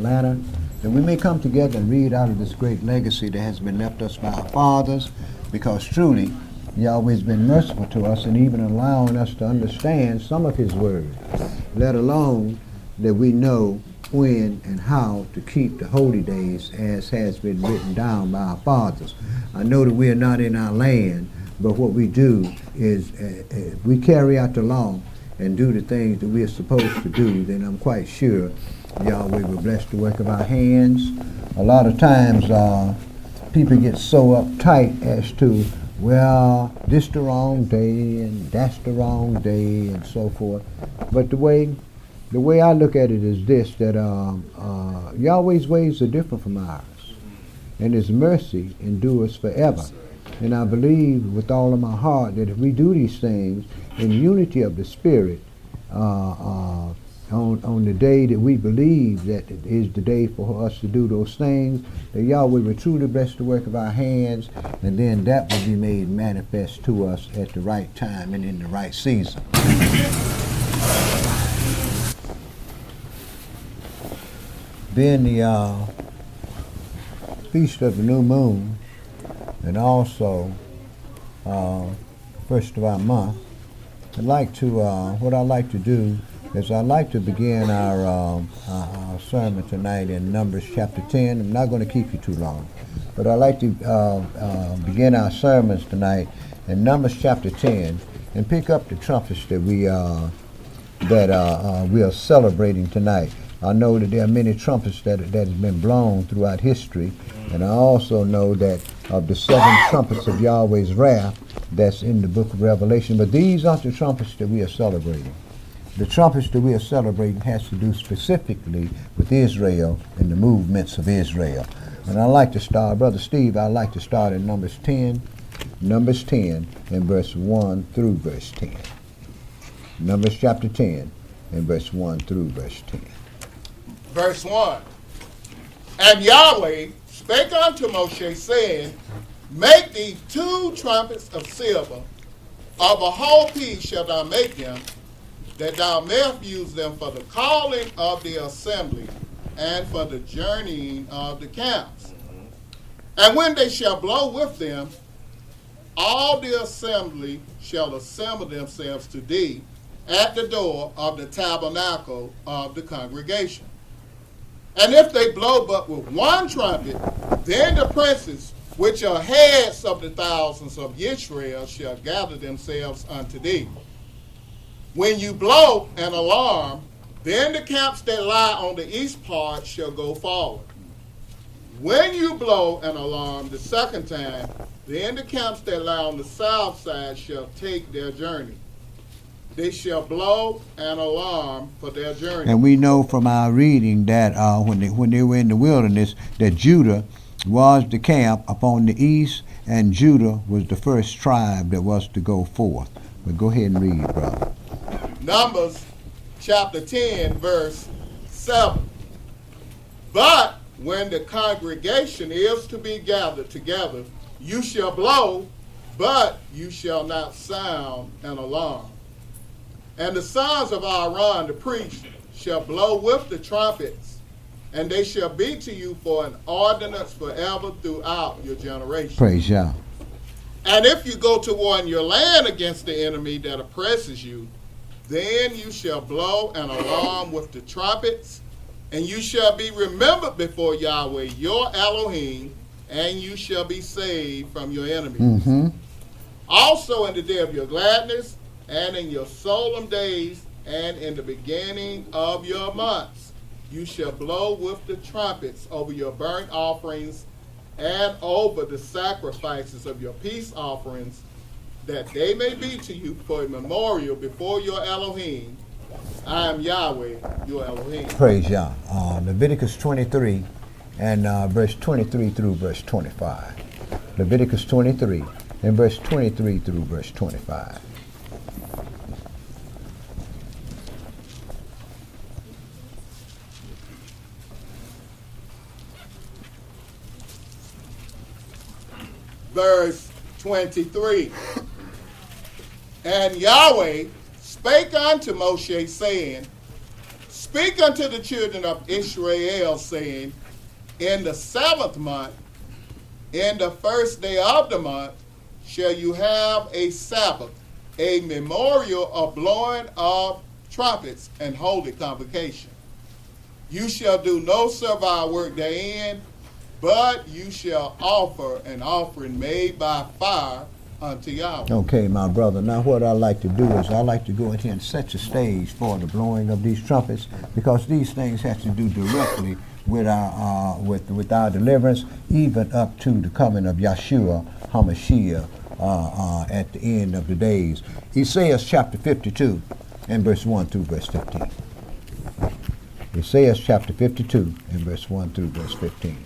Carolina, that we may come together and read out of this great legacy that has been left us by our fathers, because truly, Yahweh has been merciful to us and even allowing us to understand some of his word, let alone that we know when and how to keep the holy days as has been written down by our fathers. I know that we are not in our land, but what we do is we carry out the law and do the things that we are supposed to do, then I'm quite sure Yahweh will bless the work of our hands. A lot of times people get so uptight as to, well, this the wrong day and that's the wrong day and so forth. But the way I look at it is this, that Yahweh's ways are different from ours, and his mercy endures forever. And I believe with all of my heart that if we do these things in unity of the Spirit, on the day that we believe that it is the day for us to do those things, that Yahweh will truly bless the work of our hands, and then that will be made manifest to us at the right time and in the right season. Being the Feast of the New Moon, and also first of our month, what I like to do is I like to begin our sermon tonight in Numbers chapter 10. I'm not going to keep you too long, but I like to begin our sermons tonight in Numbers chapter 10 and pick up the trumpets that we are celebrating tonight. I know that there are many trumpets that has been blown throughout history, and I also know that of the 7 trumpets of Yahweh's wrath that's in the book of Revelation, but these aren't the trumpets that we are celebrating. The trumpets that we are celebrating has to do specifically with Israel and the movements of Israel. And I like to start, Brother Steve, I like to start in Numbers 10 and verse 1 through verse 10. Numbers chapter 10 and verse 1 through verse 10. Verse 1. And Yahweh spake unto Moshe, saying, Make thee 2 trumpets of silver, of a whole piece shalt thou make them, that thou mayest use them for the calling of the assembly, and for the journeying of the camps. And when they shall blow with them, all the assembly shall assemble themselves to thee at the door of the tabernacle of the congregation. And if they blow but with 1 trumpet, then the princes, which are heads of the thousands of Israel, shall gather themselves unto thee. When you blow an alarm, then the camps that lie on the east part shall go forward. When you blow an alarm the second time, then the camps that lie on the south side shall take their journey. They shall blow an alarm for their journey. And we know from our reading that when they were in the wilderness, that Judah was the camp upon the east, and Judah was the first tribe that was to go forth. But go ahead and read, brother. Numbers chapter 10, verse 7. But when the congregation is to be gathered together, you shall blow, but you shall not sound an alarm. And the sons of Aaron the priest shall blow with the trumpets, and they shall be to you for an ordinance forever throughout your generation. Praise Yah. And if you go to war in your land against the enemy that oppresses you, then you shall blow an alarm with the trumpets, and you shall be remembered before Yahweh your Elohim, and you shall be saved from your enemies. Mm-hmm. Also in the day of your gladness, and in your solemn days, and in the beginning of your months, you shall blow with the trumpets over your burnt offerings and over the sacrifices of your peace offerings, that they may be to you for a memorial before your Elohim. I am Yahweh, your Elohim. Praise Yah. Leviticus 23 and verse 23 through verse 25. Leviticus 23 and verse 23 through verse 25. Verse 23. And Yahweh spake unto Moshe, saying, Speak unto the children of Israel, saying, in the 7th month, in the 1st day of the month, shall you have a Sabbath, a memorial of blowing of trumpets and holy convocation. You shall do no servile work therein, but you shall offer an offering made by fire unto Yahweh. Okay, my brother. Now what I like to do is I like to go in here and set the stage for the blowing of these trumpets, because these things have to do directly with our with our deliverance, even up to the coming of Yeshua HaMashiach at the end of the days. Isaiah chapter 52 and verse 1 through verse 15. Isaiah chapter 52 and verse 1 through verse 15.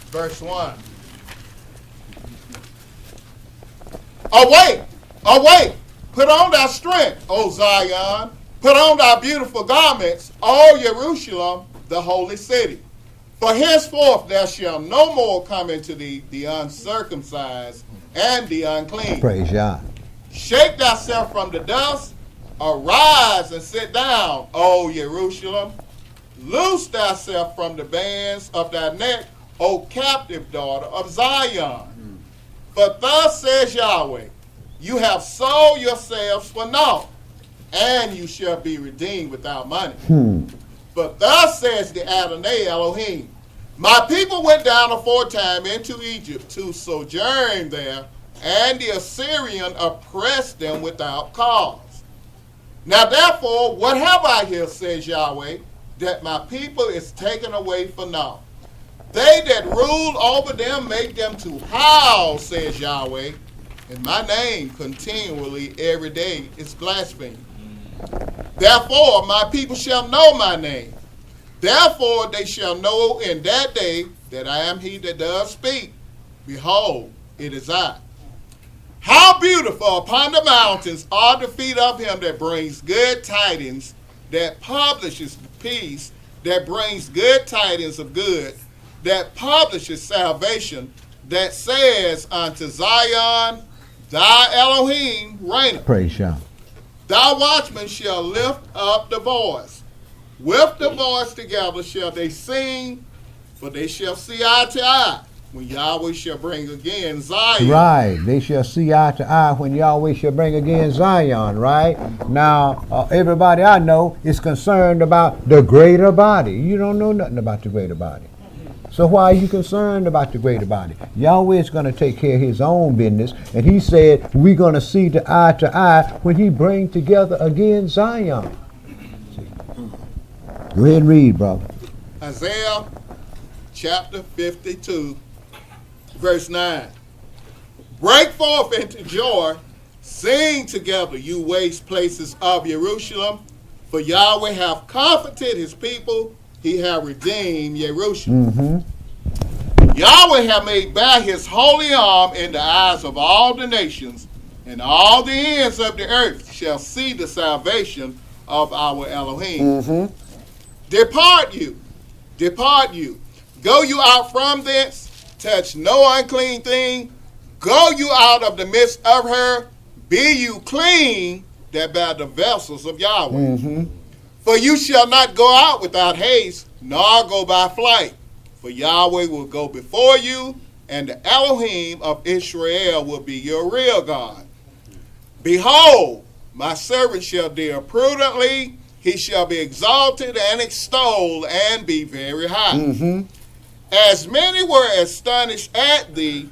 Verse 1. Awake, awake, put on thy strength, O Zion, put on thy beautiful garments, O Jerusalem, the holy city. For henceforth there shall no more come into thee the uncircumcised and the unclean. Praise Yah. Shake thyself from the dust, arise and sit down, O Jerusalem. Loose thyself from the bands of thy neck, O captive daughter of Zion. But thus says Yahweh, you have sold yourselves for naught, and you shall be redeemed without money. But thus says the Adonai Elohim, my people went down aforetime into Egypt to sojourn there, and the Assyrian oppressed them without cause. Now therefore, what have I here, says Yahweh, that my people is taken away for naught? They that rule over them make them to howl, says Yahweh, and my name continually every day is blasphemed. Therefore my people shall know my name. Therefore they shall know in that day that I am he that does speak. Behold, it is I. How beautiful upon the mountains are the feet of him that brings good tidings, that publishes peace, that brings good tidings of good, that publishes salvation, that says unto Zion, thy Elohim reigneth. Praise Yah. Thy watchmen shall lift up the voice. With the voice together shall they sing, for they shall see eye to eye, when Yahweh shall bring again Zion. Right. They shall see eye to eye when Yahweh shall bring again Zion, right? Now, everybody I know is concerned about the greater body. You don't know nothing about the greater body. So why are you concerned about the greater body? Yahweh is going to take care of his own business, and he said we're going to see the eye to eye when he brings together again Zion. Go ahead and read, brother. Isaiah chapter 52, verse 9. Break forth into joy, sing together, you waste places of Jerusalem, for Yahweh hath comforted his people, he hath redeemed Jerusalem. Yahweh hath made bare his holy arm in the eyes of all the nations, and all the ends of the earth shall see the salvation of our Elohim. Depart you, go you out from thence, touch no unclean thing, go you out of the midst of her, be you clean that bear the vessels of Yahweh. For you shall not go out without haste, nor go by flight, for Yahweh will go before you, and the Elohim of Israel will be your real God. Behold, my servant shall deal prudently, he shall be exalted and extolled and be very high. As many were astonished at thee,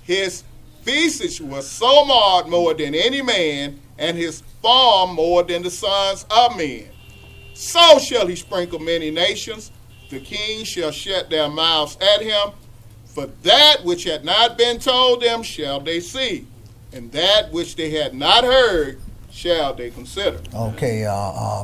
his visage was so marred more than any man, and his form more than the sons of men. So shall he sprinkle many nations, the kings shall shut their mouths at him, for that which had not been told them shall they see, and that which they had not heard shall they consider. Okay,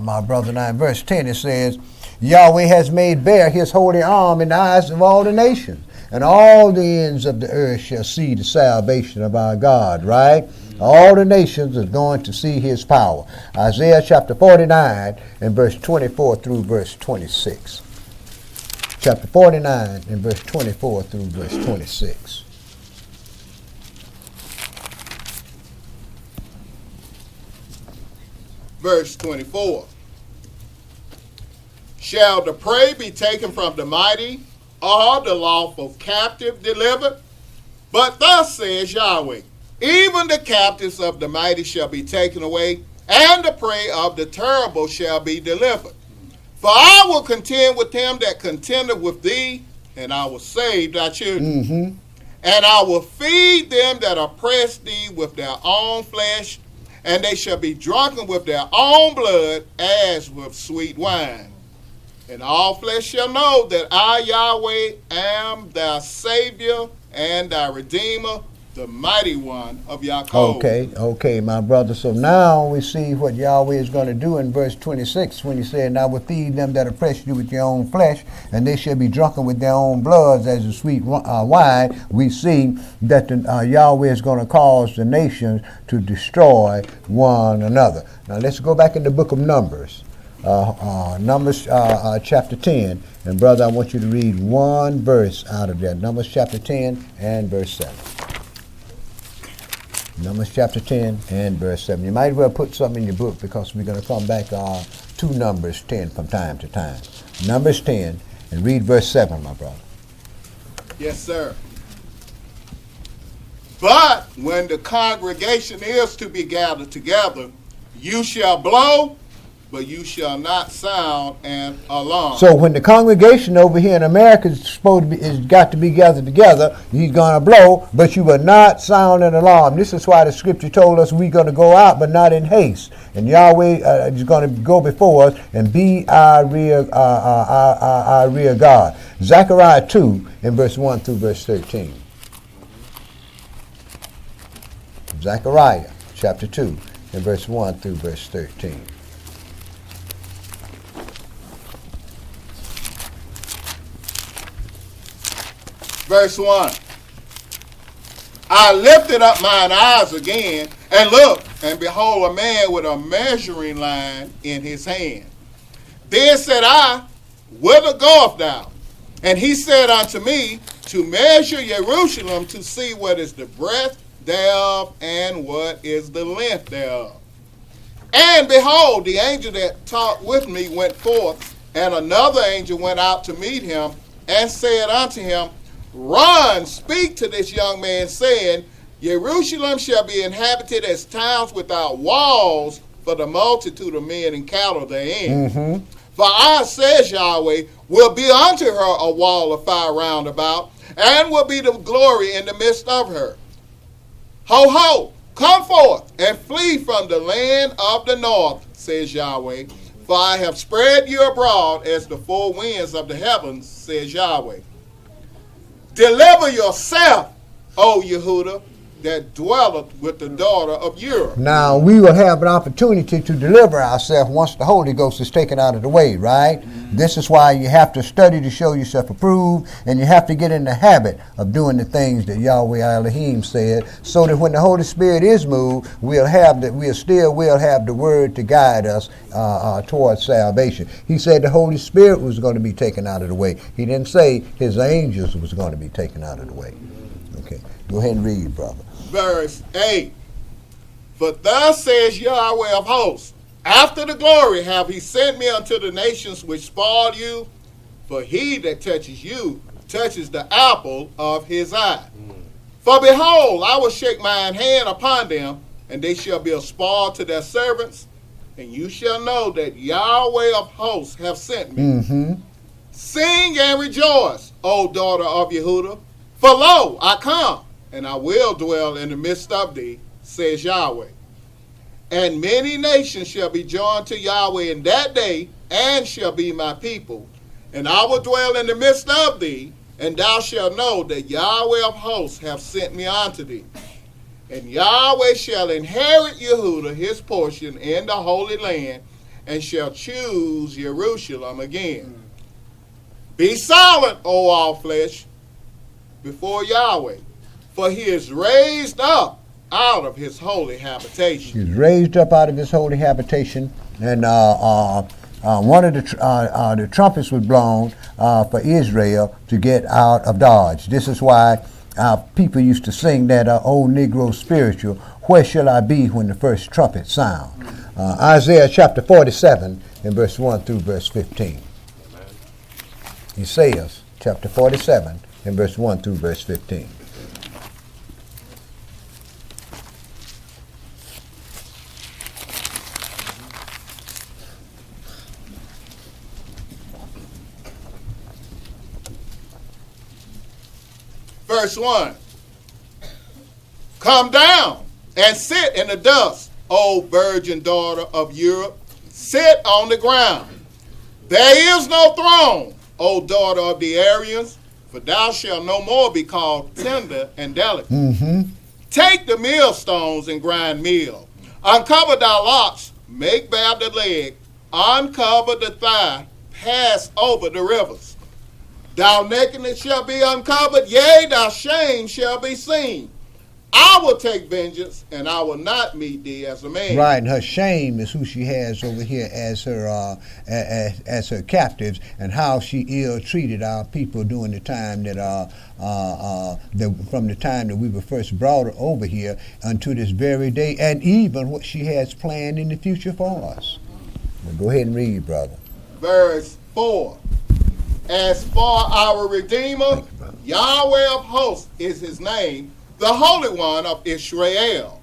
my brother, now in verse 10 it says, Yahweh has made bare his holy arm in the eyes of all the nations, and all the ends of the earth shall see the salvation of our God, right? All the nations are going to see his power. Isaiah chapter 49 and verse 24 through verse 26. Chapter 49 and verse 24 through verse 26. verse 24. Shall the prey be taken from the mighty, or the lawful captive delivered? But thus says Yahweh, even the captives of the mighty shall be taken away, and the prey of the terrible shall be delivered. For I will contend with him that contendeth with thee, and I will save thy children. And I will feed them that oppress thee with their own flesh, and they shall be drunken with their own blood as with sweet wine. And all flesh shall know that I, Yahweh, am thy Savior and thy Redeemer, the mighty one of Yaakov. Okay, my brother. So now we see what Yahweh is going to do in verse 26 when he said, and I will feed them that oppress you with your own flesh, and they shall be drunken with their own bloods as a sweet wine. We see that Yahweh is going to cause the nations to destroy one another. Now let's go back in the book of Numbers. Numbers chapter 10. And brother, I want you to read one verse out of that. Numbers chapter 10 and verse 7. Numbers chapter 10 and verse 7. You might as well put something in your book because we're going to come back to Numbers 10 from time to time. Numbers 10 and read verse 7, my brother. Yes, sir. But when the congregation is to be gathered together, you shall blow, but you shall not sound an alarm. So when the congregation over here in America is got to be gathered together, he's going to blow, but you will not sound an alarm. This is why the scripture told us we're going to go out, but not in haste. And Yahweh is going to go before us and be our rear God. Zechariah 2 in verse 1 through verse 13. Zechariah chapter 2 in verse 1 through verse 13. Verse 1. I lifted up mine eyes again, and looked, and behold, a man with a measuring line in his hand. Then said I, whither goest thou? And he said unto me, to measure Jerusalem, to see what is the breadth thereof, and what is the length thereof. And behold, the angel that talked with me went forth, and another angel went out to meet him, and said unto him, Run, speak to this young man, saying, Jerusalem shall be inhabited as towns without walls for the multitude of men and cattle therein. For I, says Yahweh, will be unto her a wall of fire round about, and will be the glory in the midst of her. Ho, ho, come forth, and flee from the land of the north, says Yahweh. For I have spread you abroad as the four winds of the heavens, says Yahweh. Deliver yourself, O Yehudah, that dwelleth with the daughter of Europe. Now, we will have an opportunity to deliver ourselves once the Holy Ghost is taken out of the way, right? This is why you have to study to show yourself approved, and you have to get in the habit of doing the things that Yahweh Elohim said, so that when the Holy Spirit is moved, we'll still have the word to guide us towards salvation. He said the Holy Spirit was going to be taken out of the way. He didn't say his angels was going to be taken out of the way. Okay, go ahead and read, brother. Verse 8. For thus says Yahweh of hosts, after the glory have he sent me unto the nations which spoiled you, for he that touches you touches the apple of his eye. For behold, I will shake mine hand upon them, and they shall be a spoil to their servants, and you shall know that Yahweh of hosts have sent me. Sing and rejoice, O daughter of Yehudah, for lo, I come, and I will dwell in the midst of thee, says Yahweh. And many nations shall be joined to Yahweh in that day, and shall be my people. And I will dwell in the midst of thee, and thou shalt know that Yahweh of hosts hath sent me unto thee. And Yahweh shall inherit Yehudah his portion in the Holy Land, and shall choose Jerusalem again. Be silent, O all flesh, before Yahweh, for he is raised up out of his holy habitation. He's raised up out of his holy habitation, and one of the trumpets was blown for Israel to get out of Dodge. This is why people used to sing that old Negro spiritual, where shall I be when the first trumpet sound? Isaiah chapter 47 and verse 1 through verse 15. Isaiah chapter 47 and verse 1 through verse 15. Verse 1. Come down and sit in the dust, O virgin daughter of Europe. Sit on the ground. There is no throne, O daughter of the Aryans, for thou shalt no more be called tender and delicate. Take the millstones and grind meal. Uncover thy locks, make bare the leg, uncover the thigh, pass over the rivers. Thy nakedness shall be uncovered, yea, thy shame shall be seen. I will take vengeance, and I will not meet thee as a man. Right, and her shame is who she has over here as her as her captives, and how she ill-treated our people during the time that from the time that we were first brought over here unto this very day, and even what she has planned in the future for us. Well, go ahead and read, brother. Verse 4. As for our Redeemer, Yahweh of hosts is his name, the Holy One of Israel.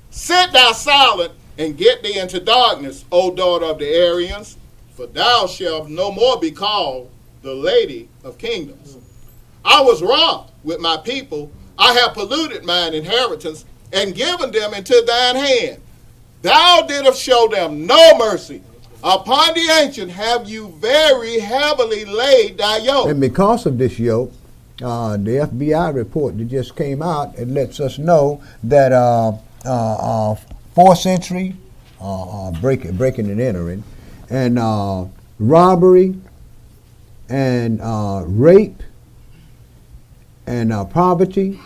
Sit thou silent and get thee into darkness, O daughter of the Aryans, for thou shalt no more be called the Lady of Kingdoms. I was wroth with my people. I have polluted mine inheritance and given them into thine hand. Thou didst show them no mercy. Upon the ancient have you very heavily laid thy yoke. And because of this yoke, the FBI report that just came out, it lets us know that 4th century breaking and entering, and robbery, and rape, and poverty,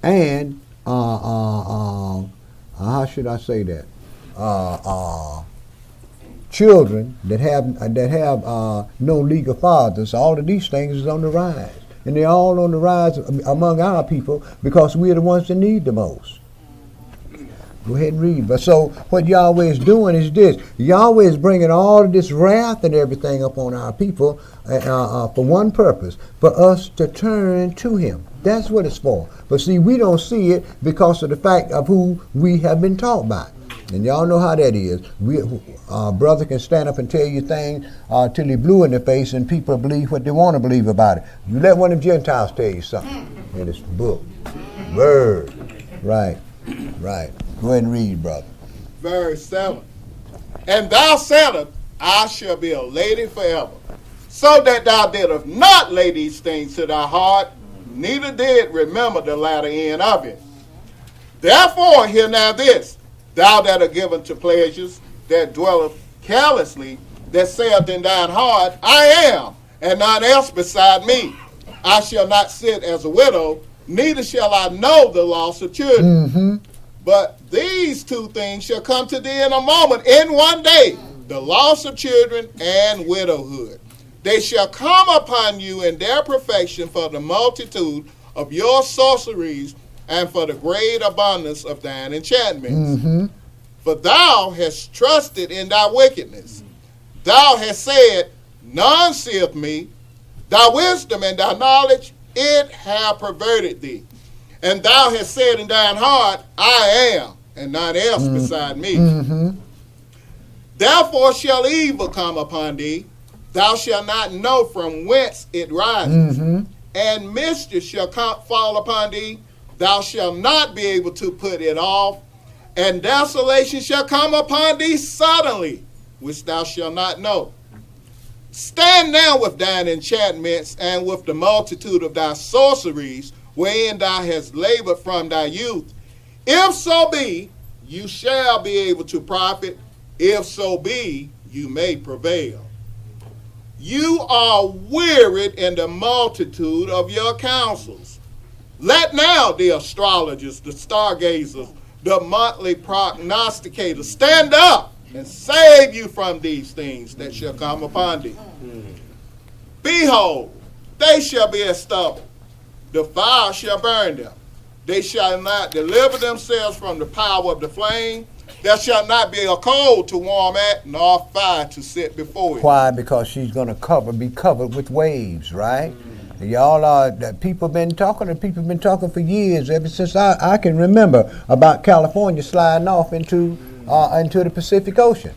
and how should I say that? Children that have no legal fathers. All of these things is on the rise. And they're all on the rise among our people because we're the ones that need the most. Go ahead and read. But so what Yahweh is doing is this. Yahweh is bringing all of this wrath and everything upon our people for one purpose, for us to turn to him. That's what it's for. But see, we don't see it because of the fact of who we have been taught by. And y'all know how that is. Brother can stand up and tell you things till he blue in the face, and people believe what they want to believe about it. You let one of them Gentiles tell you something in this book. Word. Right. Go ahead and read, brother. Verse 7. And thou saidst, I shall be a lady forever, so that thou didst not lay these things to thy heart, neither did remember the latter end of it. Therefore hear now this, thou that art given to pleasures, that dwelleth carelessly, that saith in thine heart, I am, and none else beside me. I shall not sit as a widow, neither shall I know the loss of children. But these two things shall come to thee in a moment, in one day, the loss of children and widowhood. They shall come upon you in their perfection for the multitude of your sorceries, and for the great abundance of thine enchantments. For thou hast trusted in thy wickedness. Thou hast said, none seeth me. Thy wisdom and thy knowledge, it hath perverted thee. And thou hast said in thine heart, I am, and none else beside me. Therefore shall evil come upon thee. Thou shalt not know from whence it rises. And mischief shall fall upon thee. Thou shalt not be able to put it off, and desolation shall come upon thee suddenly, which thou shalt not know. Stand now with thine enchantments, and with the multitude of thy sorceries, wherein thou hast labored from thy youth. If so be, you shall be able to profit. If so be, you may prevail. You are wearied in the multitude of your counsels. Let now the astrologers, the stargazers, the monthly prognosticators stand up and save you from these things that shall come upon thee. Behold, they shall be as stubble. The fire shall burn them. They shall not deliver themselves from the power of the flame, There shall not be a coal to warm at, nor fire to sit before it. Why? Because she's going to be covered with waves, right? Y'all are, people been talking for years, ever since I can remember, about California sliding off into the Pacific Ocean.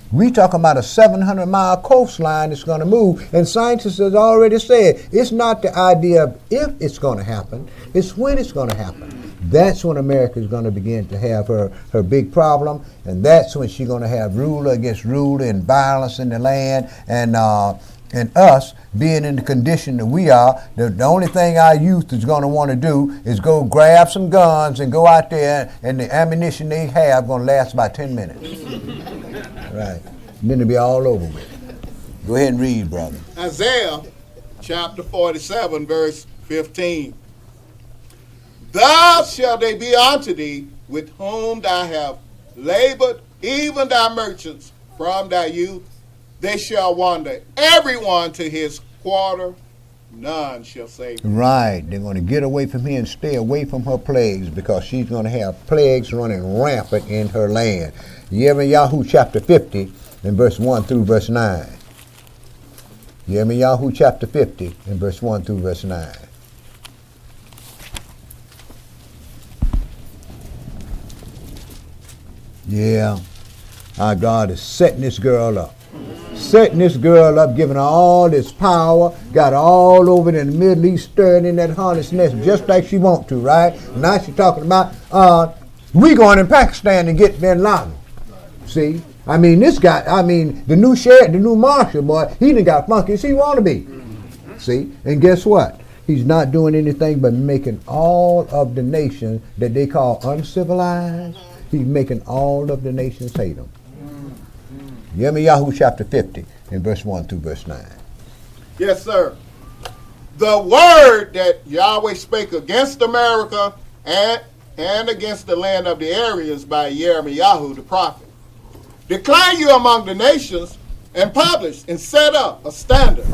We talking about a 700-mile coastline that's going to move, and scientists have already said it's not the idea of if it's going to happen, it's when it's going to happen. That's when America is going to begin to have her big problem, and that's when she's going to have ruler against ruler and violence in the land, and us being in the condition that we are. The only thing our youth is going to want to do is go grab some guns and go out there, and the ammunition they have going to last about 10 minutes. Right. And then it'll be all over with. Go ahead and read, brother. Isaiah chapter 47, verse 15. Thus shall they be unto thee, with whom thou have labored, even thy merchants from thy youth. They shall wander, everyone to his quarter, none shall save them. Right. They're going to get away from here and stay away from her plagues, because she's going to have plagues running rampant in her land. Yahoo chapter 50 and verse 1 through verse 9. Yahoo chapter 50 and verse 1 through verse 9. Yeah, our God is setting this girl up. Setting this girl up, giving her all this power, got her all over in the Middle East, stirring in that harness nest just like she want to, right? Now she's talking about, we going in Pakistan to get Bin Laden. See? I mean, this guy, the new sheriff, the new marshal, boy, he done got funky as he want to be. See? And guess what? He's not doing anything but making all of the nations that they call uncivilized, he's making all of the nations hate him. Yahoo chapter 50 and verse 1 through verse 9. Yes, sir. The word that Yahweh spake against America and against the land of the Aryans by Yirmiyahu the prophet. Declare you among the nations, and publish and set up a standard.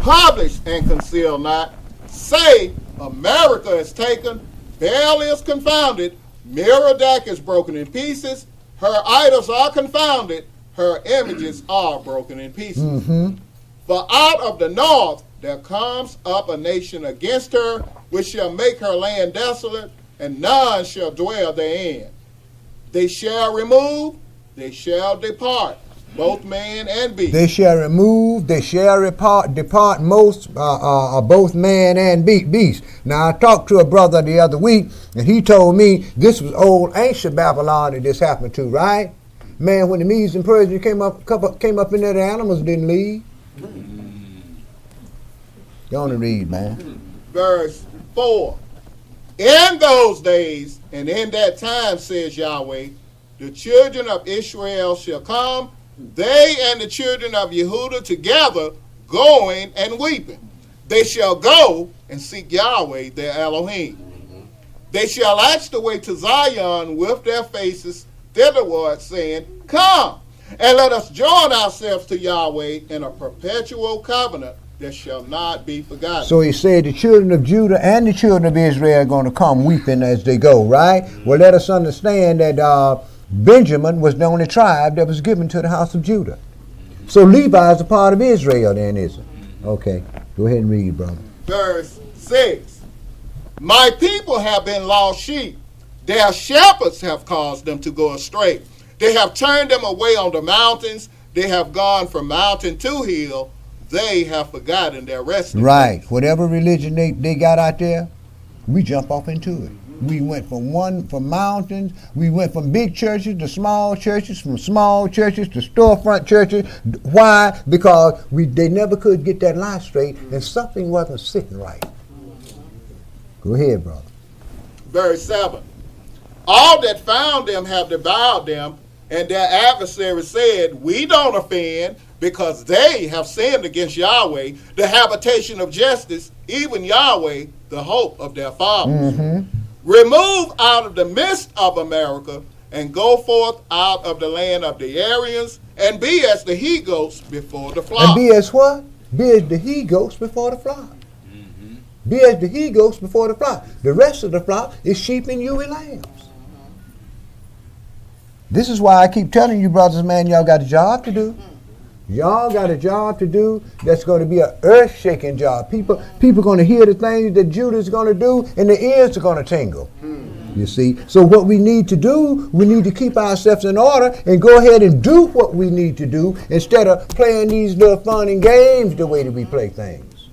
Publish and conceal not. Say, America is taken, Baal is confounded, Merodach is broken in pieces, her idols are confounded, her images are broken in pieces. Mm-hmm. For out of the north there comes up a nation against her, which shall make her land desolate, and none shall dwell therein. They shall remove, they shall depart, both man and beast. They shall remove, they shall depart most, both man and beast. Now, I talked to a brother the other week, and he told me this was old ancient Babylon that this happened to, right? Man, when the Medes and Persians came up in there, the animals didn't leave. Go on and read, man. Verse 4. In those days and in that time, says Yahweh, the children of Israel shall come, they and the children of Yehudah together, going and weeping. They shall go and seek Yahweh, their Elohim. They shall ask the way to Zion with their faces thitherward, saying, Come, and let us join ourselves to Yahweh in a perpetual covenant that shall not be forgotten. So he said the children of Judah and the children of Israel are going to come weeping as they go, right? Well, let us understand that Benjamin was the only tribe that was given to the house of Judah. So Levi is a part of Israel then, isn't it? Okay, go ahead and read, brother. Verse 6. My people have been lost sheep. Their shepherds have caused them to go astray. They have turned them away on the mountains. They have gone from mountain to hill. They have forgotten their resting place. Right. Whatever religion they got out there, we jump off into it. We went from mountains, we went from big churches to small churches, from small churches to storefront churches. Why? Because they never could get that line straight, and something wasn't sitting right. Go ahead, brother. Verse 7. All that found them have devoured them, and their adversaries said, We don't offend, because they have sinned against Yahweh, the habitation of justice, even Yahweh, the hope of their fathers. Mm-hmm. Remove out of the midst of America, and go forth out of the land of the Aryans, and be as the he-goats before the flock. And be as what? Be as the he-goats before the flock. Mm-hmm. Be as the he-goats before the flock. The rest of the flock is sheep and ewe lambs. This is why I keep telling you, brothers, man, y'all got a job to do. Y'all got a job to do that's going to be an earth-shaking job. People going to hear the things that Judah is going to do, and the ears are going to tingle. You see? So what we need to do, we need to keep ourselves in order and go ahead and do what we need to do instead of playing these little fun and games the way that we play things.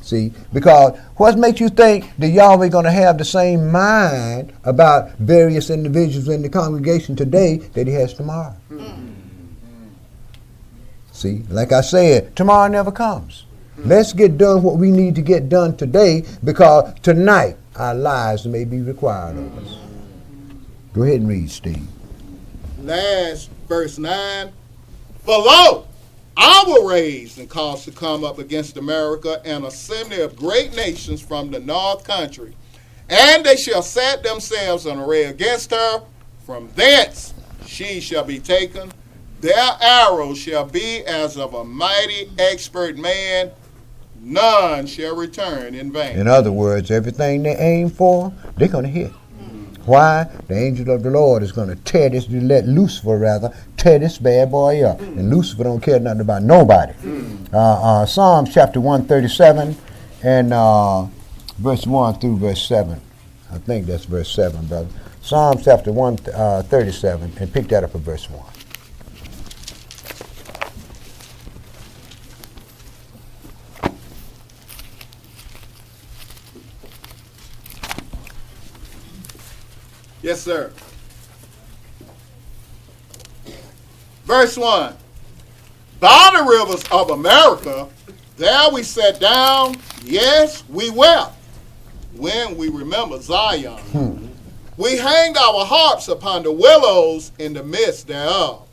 See? Because what makes you think that Yahweh going to have the same mind about various individuals in the congregation today that he has tomorrow? See, like I said, tomorrow never comes. Let's get done what we need to get done today, because tonight our lives may be required of us. Go ahead and read, Steve. Last verse 9. For lo, I will raise and cause to come up against America an assembly of great nations from the north country, and they shall set themselves on array against her. From thence she shall be taken. Their arrows shall be as of a mighty expert man. None shall return in vain. In other words, everything they aim for, they're going to hit. Why? The angel of the Lord is going to tear this bad boy up. And Lucifer don't care nothing about nobody. Psalms chapter 137 and verse 1 through verse 7. I think that's verse 7, brother. Psalms chapter 137, and pick that up at verse 1. Yes, sir. Verse 1. By the rivers of America, there we sat down, yes, we wept, when we remember Zion. We hanged our harps upon the willows in the midst thereof.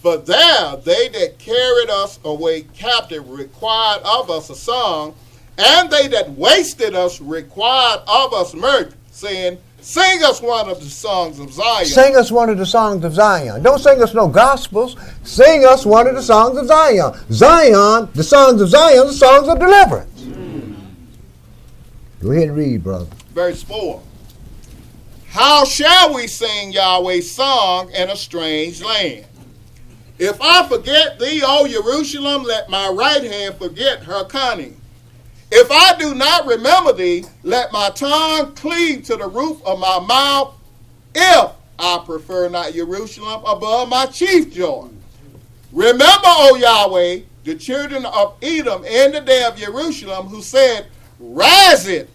For there they that carried us away captive required of us a song, and they that wasted us required of us mirth, saying, sing us one of the songs of Zion. Sing us one of the songs of Zion. Don't sing us no gospels. Sing us one of the songs of Zion. Zion, the songs of Zion, the songs of deliverance. Go ahead and read, brother. Verse 4. How shall we sing Yahweh's song in a strange land? If I forget thee, O Jerusalem, let my right hand forget her cunning. If I do not remember thee, let my tongue cleave to the roof of my mouth, if I prefer not Jerusalem above my chief joy. Remember, O Yahweh, the children of Edom in the day of Jerusalem, who said, rise it,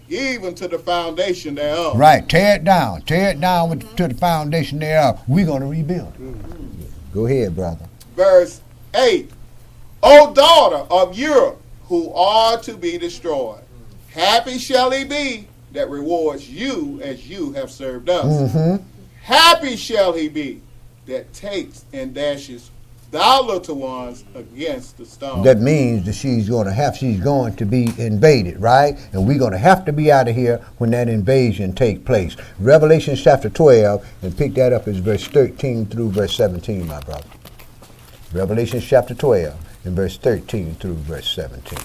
even to the foundation thereof. Right, tear it down to the foundation thereof. We're going to rebuild it. Go ahead, brother. Verse 8. O daughter of Europe, who are to be destroyed, happy shall he be that rewards you as you have served us. Happy shall he be that takes and dashes thy little ones against the stone. That means that she's going to be invaded, right? And we're going to have to be out of here when that invasion takes place. Revelation chapter 12, and pick that up as verse 13 through verse 17, my brother. Revelation chapter 12, and verse 13 through verse 17.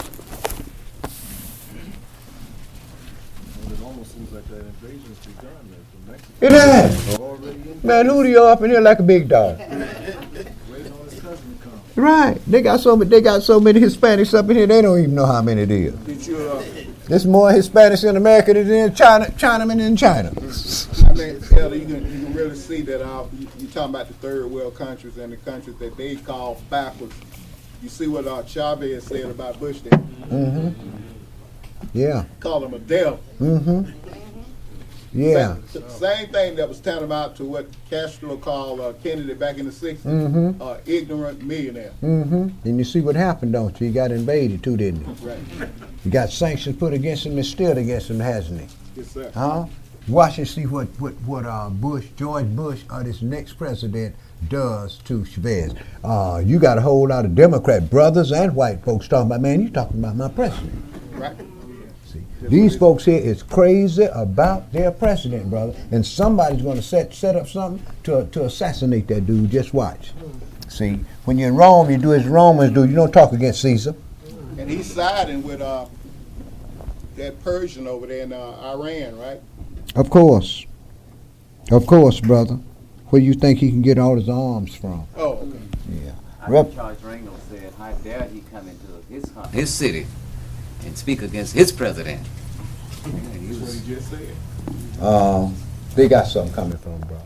It almost seems like that invasion's begun from Mexico. It has. Man, who do you up in here like a big dog? Waiting on his cousin to come. Right. They got so many Hispanics up in here, they don't even know how many it is. There's more Hispanics in America than in Chinamen in China. I mean, Elder, you can really see that you're talking about the third world countries and the countries that they call backwards. You see what Chavez said about Bush there? Yeah. Call him a devil. Yeah. Same thing that was tantamount to what Castro called Kennedy back in the 60s, ignorant millionaire. And you see what happened, don't you? He got invaded too, didn't he? Right. He got sanctions put against him and still against him, hasn't he? Yes, sir. Huh? Watch and see what George Bush, or this next president, does to Chavez. You got a whole lot of Democrat brothers and white folks talking about, man, you talking about my president. Right. See, these folks here is crazy about their president, brother, and somebody's going to set up something to assassinate that dude. Just watch. See, when you're in Rome, you do as Romans do. You don't talk against Caesar. And he's siding with that Persian over there in Iran, right? Of course. Of course, brother. Where you think he can get all his arms from? Oh, okay. Yeah. I think Charles Rango said, how dare he come into his city and speak against his president. And he That's what was, he just said. They got something coming from him, brother.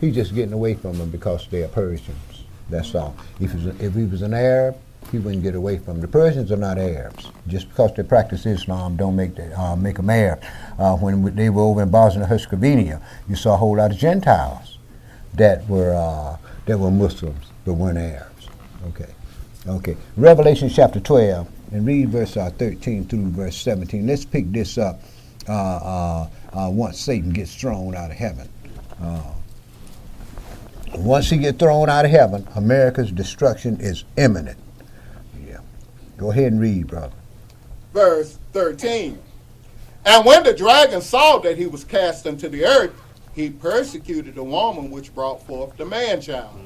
He's just getting away from them because they're Persians. That's all. If he was an Arab, he wouldn't get away from them. The Persians are not Arabs. Just because they practice Islam don't make them Arab. When they were over in Bosnia and Herzegovina, you saw a whole lot of Gentiles that were Muslims but weren't Arabs. Okay. Revelation chapter 12 and read verse 13 through verse 17. Let's pick this up once Satan gets thrown out of heaven. Once he gets thrown out of heaven, America's destruction is imminent. Yeah. Go ahead and read, brother. Verse 13. And when the dragon saw that he was cast into the earth, he persecuted the woman which brought forth the man-child.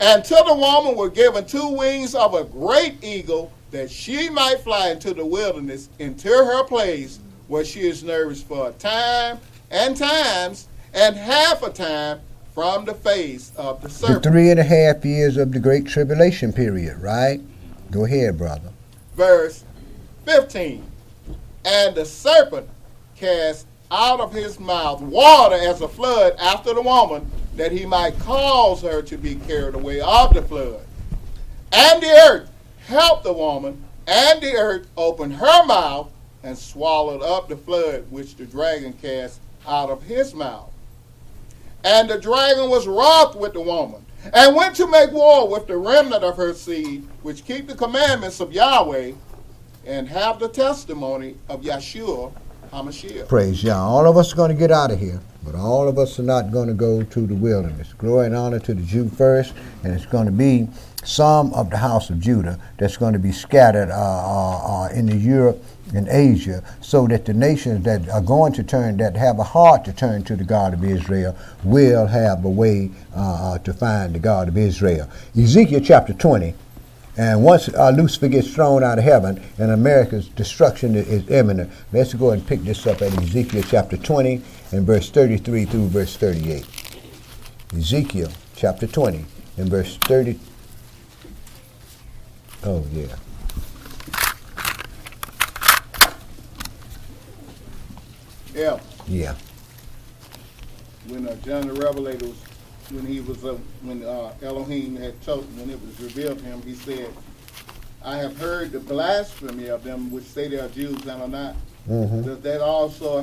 And to the woman were given 2 wings of a great eagle, that she might fly into the wilderness, into her place, where she is nourished for a time, and times, and half a time, from the face of the The serpent. 3.5 years of the Great Tribulation period, right? Go ahead, brother. Verse 15. And the serpent cast out of his mouth water as a flood after the woman, that he might cause her to be carried away of the flood. And the earth helped the woman, and the earth opened her mouth and swallowed up the flood which the dragon cast out of his mouth. And the dragon was wroth with the woman, and went to make war with the remnant of her seed, which keep the commandments of Yahweh, and have the testimony of Yeshua HaMashiach. Praise Yah. All of us are going to get out of here, but all of us are not going to go to the wilderness. Glory and honor to the Jew first, and it's going to be some of the house of Judah that's going to be scattered in the Europe and Asia, so that the nations that are going to turn, that have a heart to turn to the God of Israel, will have a way to find the God of Israel. Ezekiel chapter 20. And once Lucifer gets thrown out of heaven and America's destruction is imminent, let's go and pick this up at Ezekiel chapter 20 and verse 33 through verse 38. Ezekiel chapter 20 and verse 30. Oh, yeah. Yeah. Yeah. When John the Revelator was, when Elohim had told, when it was revealed to him, he said, I have heard the blasphemy of them which say they are Jews and are not. Mm-hmm. Does that also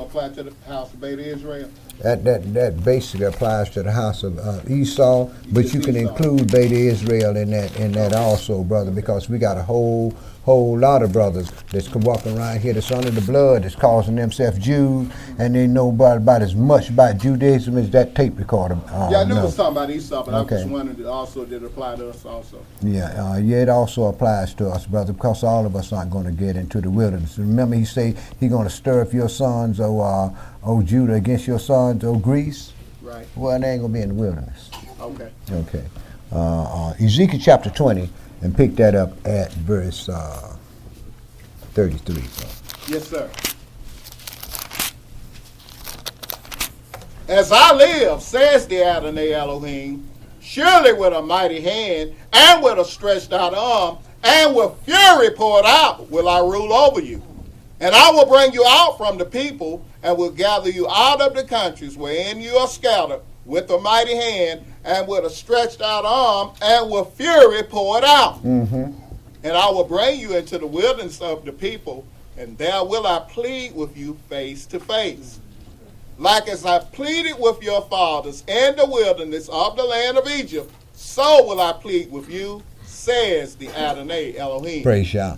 apply to the house of Beta Israel? That basically applies to the house of Esau, but Just you can Esau. include Beta Israel in that also, brother, because we got a whole lot of brothers that's walking around here that's under the blood, that's calling themselves Jews, and they know about as much about Judaism as that tape recorder. Yeah, I knew it knows. was talking about Esau, but Okay. I just wondered also did it apply to us also. Yeah, it also applies to us, brother, because all of us aren't going to get into the wilderness. Remember, he say he's going to stir up your sons, O Judah, against your sons, O Greece. Right. Well, they ain't going to be in the wilderness. Okay. Okay. Ezekiel chapter 20, and pick that up at verse 33. Yes, sir. As I live, says the Adonai Elohim, surely with a mighty hand and with a stretched out arm and with fury poured out will I rule over you. And I will bring you out from the people and will gather you out of the countries wherein you are scattered with a mighty hand and with a stretched out arm and with fury poured out. Mm-hmm. And I will bring you into the wilderness of the people, and there will I plead with you face to face. Like as I pleaded with your fathers in the wilderness of the land of Egypt, so will I plead with you, says the Adonai Elohim. Praise Yah.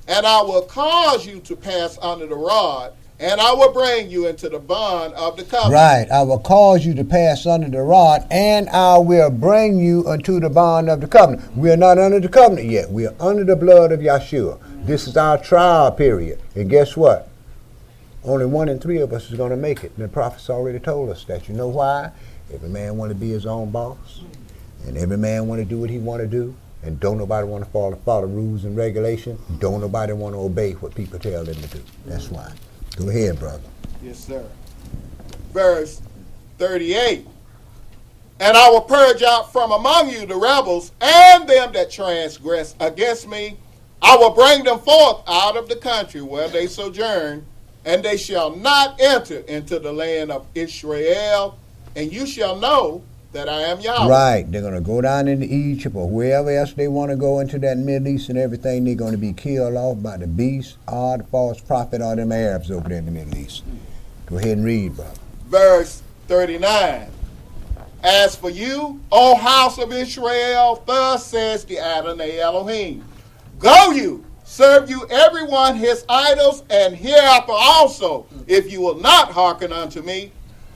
And I will cause you to pass under the rod, and I will bring you into the bond of the covenant. Right. I will cause you to pass under the rod, and I will bring you unto the bond of the covenant. We are not under the covenant yet. We are under the blood of Yeshua. This is our trial period. And guess what? Only 1 in 3 of us is going to make it. And the prophets already told us that. You know why? Every man want to be his own boss, and every man want to do what he want to do, and don't nobody want to follow rules and regulations. Don't nobody want to obey what people tell them to do. That's why. Go ahead, brother. Yes, sir. verse 38. And I will purge out from among you the rebels and them that transgress against me. I will bring them forth out of the country where they sojourn, and they shall not enter into the land of Israel, and you shall know that I am Yahweh. Right. They're going to go down into Egypt or wherever else they want to go into that Middle East and everything. They're going to be killed off by the beast or the false prophet or them Arabs over there in the Middle East. Go ahead and read, brother. Verse 39. As for you, O house of Israel, thus says the Adonai Elohim, go you, serve you everyone his idols, and hereafter also, if you will not hearken unto me,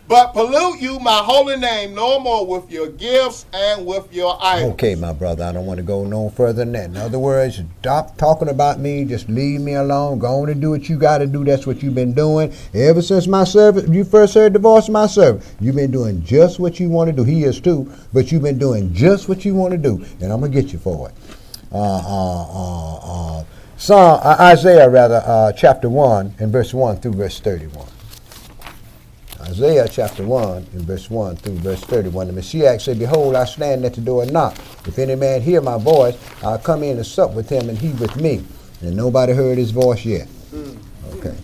but pollute you my holy name no more with your gifts and with your idols. Okay, my brother, I don't want to go no further than that. In other words, stop talking about me. Just leave me alone. Go on and do what you got to do. That's what you've been doing. Ever since my service, you first heard the voice of my servant, you've been doing just what you want to do. He is too, but you've been doing just what you want to do, and I'm going to get you for it. Isaiah, chapter 1 and verse 1 through verse 31. Isaiah chapter 1 and verse 1 through verse 31. The Messiah said, behold, I stand at the door and knock. If any man hear my voice, I'll come in and sup with him and he with me. And nobody heard his voice yet. Okay.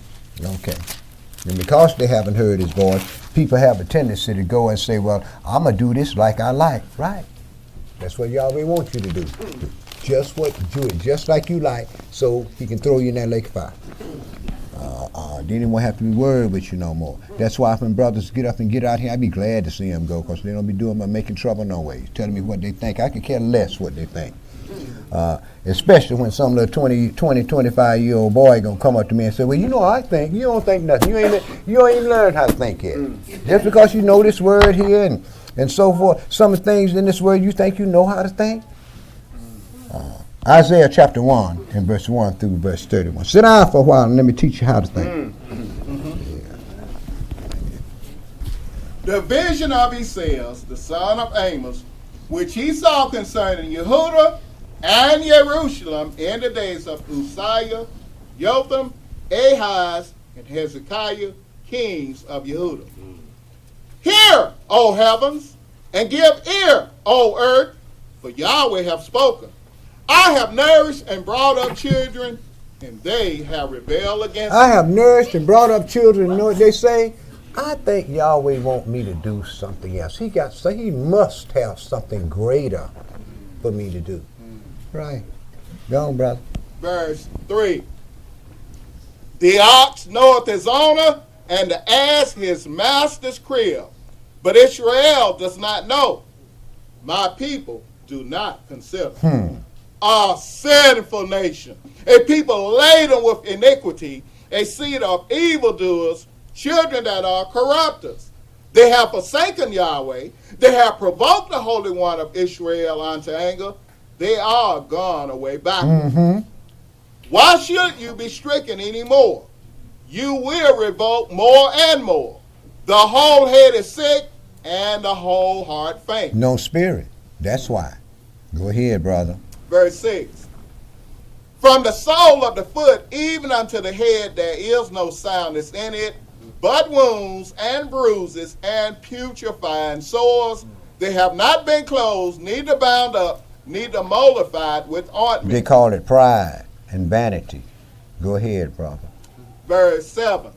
And because they haven't heard his voice, people have a tendency to go and say, well, I'm going to do this like I like. Right. That's what Yahweh wants you to do. Do it just like you like, so he can throw you in that lake of fire. Then he won't have to be worried with you no more. That's why when brothers get up and get out here, I'd be glad to see them go, because they don't be doing making trouble no way. Telling me what they think. I could care less what they think. Especially when some little 20, 25-year-old boy gonna come up to me and say, well, you know I think. You don't think nothing. You ain't even learned how to think yet. Just because you know this word here and so forth, some of the things in this word you think you know how to think. Isaiah chapter 1 and verse 1 through verse 31. Sit down for a while and let me teach you how to think. The vision of Esaias, the son of Amos, which he saw concerning Yehudah and Jerusalem in the days of Uzziah, Jotham, Ahaz, and Hezekiah, kings of Yehudah. Hear, O heavens, and give ear, O earth, for Yahweh hath spoken. I have nourished and brought up children, and they have rebelled against me. I have nourished and brought up children. You know what they say? I think Yahweh want me to do something else. He must have something greater for me to do. Right. Go on, brother. Verse 3. The ox knoweth his owner, and the ass his master's crib. But Israel does not know. My people do not consider. A sinful nation, a people laden with iniquity, a seed of evildoers, children that are corrupters. They have forsaken Yahweh. They have provoked the Holy One of Israel unto anger. They are gone away backward. Why should you be stricken anymore? You will revolt more and more. The whole head is sick and the whole heart faint. No spirit. That's why. Go ahead, brother. Verse 6. From the sole of the foot even unto the head there is no soundness in it, but wounds and bruises and putrefying sores. They have not been closed, neither bound up, neither mollified with ointment. They call it pride and vanity. Go ahead, brother. Verse 7.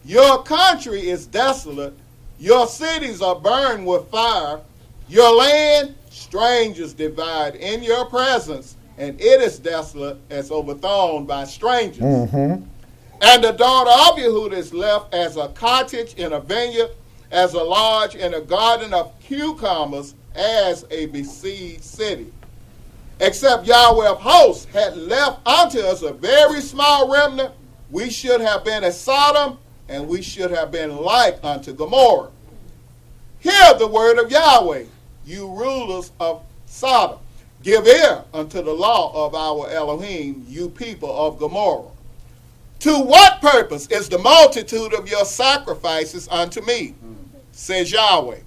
Your country is desolate, your cities are burned with fire, your land strangers divide in your presence, and it is desolate as overthrown by strangers. And the daughter of Yehudah is left as a cottage in a vineyard, as a lodge in a garden of cucumbers, as a besieged city. Except Yahweh of hosts had left unto us a very small remnant, we should have been as Sodom, and we should have been like unto Gomorrah. Hear the word of Yahweh, you rulers of Sodom. Give ear unto the law of our Elohim, you people of Gomorrah. To what purpose is the multitude of your sacrifices unto me? Says Yahweh.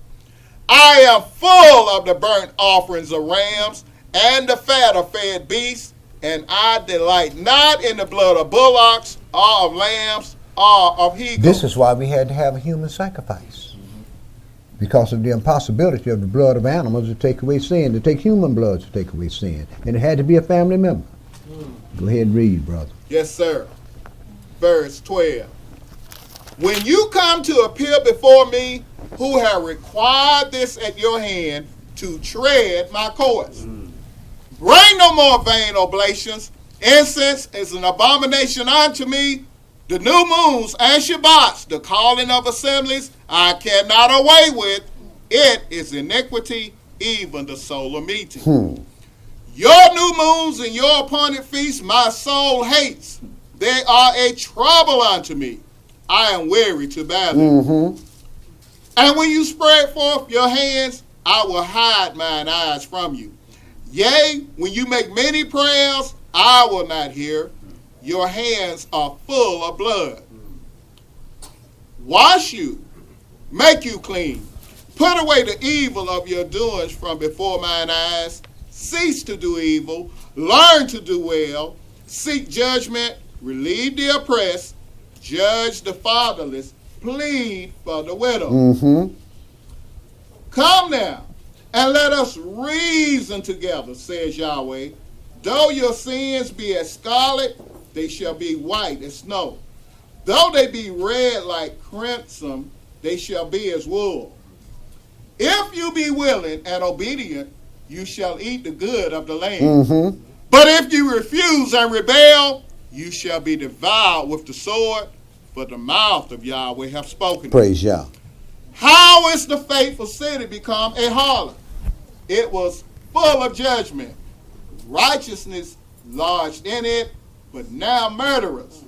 I am full of the burnt offerings of rams and the fat of fed beasts, and I delight not in the blood of bullocks or of lambs. of he goats. This is why we had to have a human sacrifice. Because of the impossibility of the blood of animals to take away sin, to take human blood to take away sin. And it had to be a family member. Go ahead and read, brother. Yes, sir. Verse 12. When you come to appear before me, who have required this at your hand to tread my courts. Bring no more vain oblations. Incense is an abomination unto me. The new moons and Shabbats, the calling of assemblies, I cannot away with. It is iniquity, even the solar meeting. Your new moons and your appointed feasts, my soul hates. They are a trouble unto me. I am weary to bear them. And when you spread forth your hands, I will hide mine eyes from you. Yea, when you make many prayers, I will not hear. Your hands are full of blood. Wash you, make you clean. Put away the evil of your doings from before mine eyes. Cease to do evil. Learn to do well. Seek judgment. Relieve the oppressed. Judge the fatherless. Plead for the widow. Come now, and let us reason together, says Yahweh. Though your sins be as scarlet, they shall be white as snow. Though they be red like crimson, they shall be as wool. If you be willing and obedient, you shall eat the good of the land. But if you refuse and rebel, you shall be devoured with the sword, for the mouth of Yahweh hath spoken. Praise Yah. How is the faithful city become a harlot? It was full of judgment. Righteousness lodged in it, but now murderers.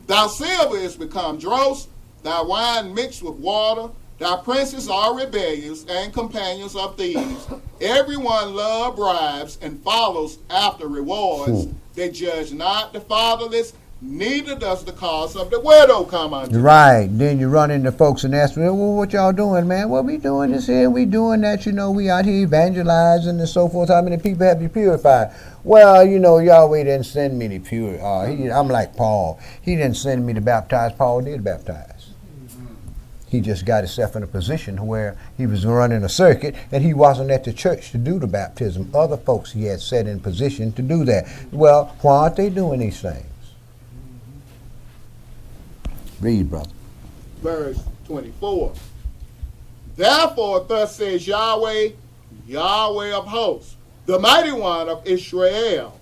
Thy silver is become dross, thy wine mixed with water. Thy princes are rebellious and companions of thieves. Everyone loves bribes and follows after rewards. They judge not the fatherless, neither does the cause of the widow come unto them. Right. Then you run into folks and ask them, well, what y'all doing, man? Well, we doing this here, we doing that, we out here evangelizing and so forth. How many people have you purified? Well, Yahweh didn't send me to purify. I'm like Paul. He didn't send me to baptize. Paul did baptize. He just got himself in a position where he was running a circuit and he wasn't at the church to do the baptism. Other folks he had set in position to do that. Well, why aren't they doing these things? Read, brother. Verse 24. Therefore, thus says Yahweh, Yahweh of hosts, the mighty one of Israel.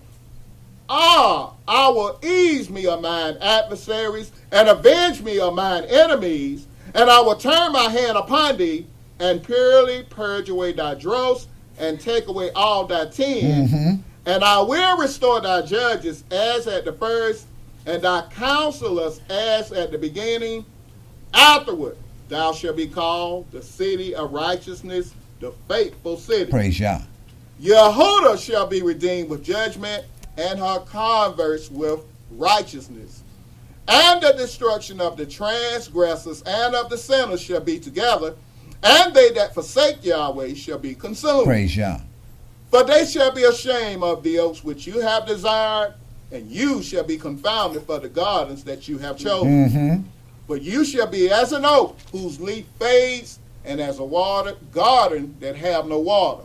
I will ease me of mine adversaries and avenge me of mine enemies, and I will turn my hand upon thee and purely purge away thy dross and take away all thy tin. And I will restore thy judges as at the first, and thy counselors as at the beginning. Afterward, thou shalt be called the city of righteousness, the faithful city. Praise Yah. Yehudah shall be redeemed with judgment, and her converts with righteousness. And the destruction of the transgressors and of the sinners shall be together, and they that forsake Yahweh shall be consumed. Praise Yah. For they shall be ashamed of the oaks which you have desired, and you shall be confounded for the gardens that you have chosen. For you shall be as an oak whose leaf fades, and as a watered garden that have no water.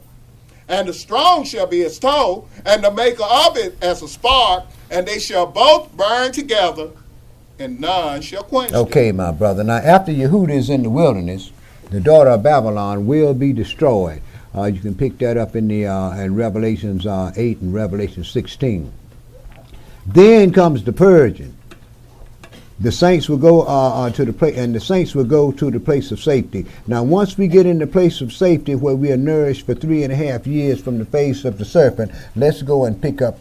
And the strong shall be as tow, and the maker of it as a spark, and they shall both burn together, and none shall quench them. Okay, my brother. Now, after Yehudah is in the wilderness, the daughter of Babylon will be destroyed. You can pick that up in the in Revelations 8 and Revelation 16. Then comes the purging. The saints will go to the place, and the saints will go to the place of safety. Now, once we get in the place of safety, where we are nourished for 3.5 years from the face of the serpent, let's go and pick up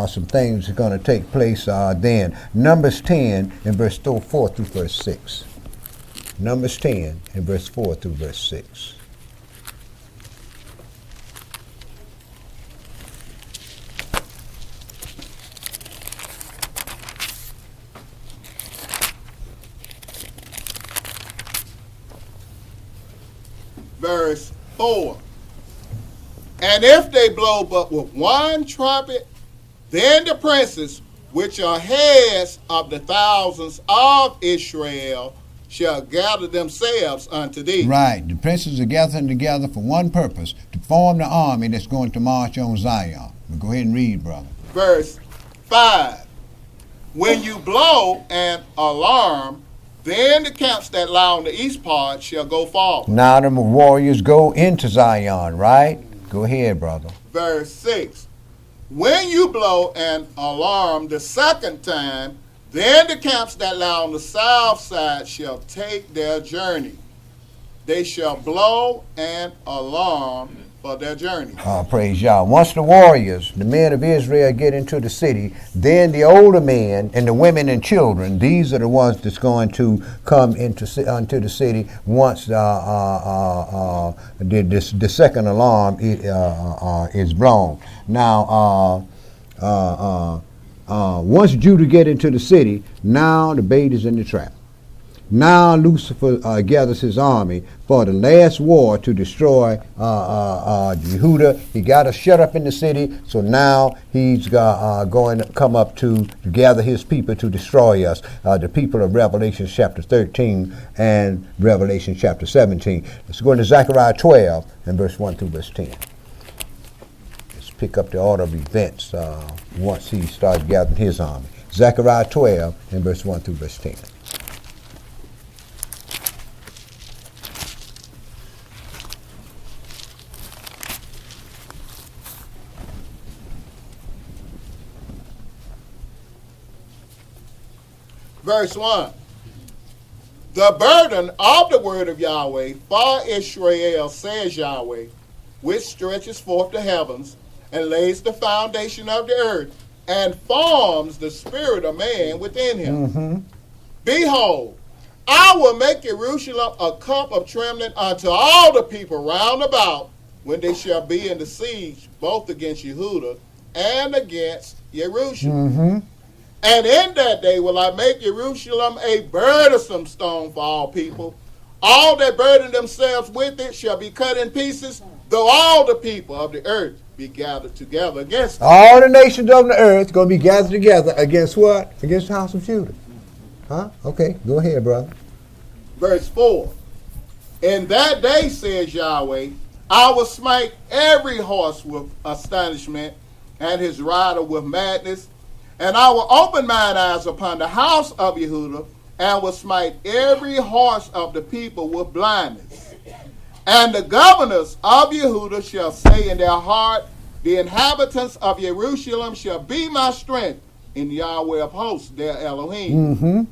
some things that are going to take place then. Numbers 10 and verse 4 through verse 6. Numbers 10 and verse 4 through verse 6. Verse 4. And if they blow but with one trumpet, then the princes which are heads of the thousands of Israel, shall gather themselves unto thee. Right. The princes are gathering together for one purpose, to form the army that's going to march on Zion. Go ahead and read, brother. Verse 5. When you blow an alarm, then the camps that lie on the east part shall go forward. Now the warriors go into Zion, right? Go ahead, brother. Verse 6. When you blow an alarm the second time, then the camps that lie on the south side shall take their journey. They shall blow an alarm for their journey. Praise Yah. Once the warriors, the men of Israel, get into the city, then the older men and the women and children, these are the ones that's going to come into the city once the second alarm is blown. Now, once Judah get into the city, now the bait is in the trap. Now Lucifer gathers his army for the last war to destroy Yehuda. He got us shut up in the city, so now he's going to come up to gather his people to destroy us, the people of Revelation chapter 13 and Revelation chapter 17. Let's go into Zechariah 12 and verse 1 through verse 10. Let's pick up the order of events once he starts gathering his army. Zechariah 12 and verse 1 through verse 10. Verse 1. The burden of the word of Yahweh for Israel, says Yahweh, which stretches forth the heavens and lays the foundation of the earth and forms the spirit of man within him. Mm-hmm. Behold, I will make Jerusalem a cup of trembling unto all the people round about when they shall be in the siege, both against Yehuda and against Jerusalem. Mm-hmm. And in that day will I make Jerusalem a burdensome stone for all people. All that burden themselves with it shall be cut in pieces, though all the people of the earth be gathered together against it. All the nations of the earth going to be gathered together against what? Against the house of Judah. Huh? Okay, go ahead, brother. Verse 4. In that day, says Yahweh, I will smite every horse with astonishment and his rider with madness. And I will open mine eyes upon the house of Yehuda, and will smite every horse of the people with blindness. And the governors of Yehuda shall say in their heart, the inhabitants of Jerusalem shall be my strength in Yahweh of hosts, their Elohim. Mm-hmm.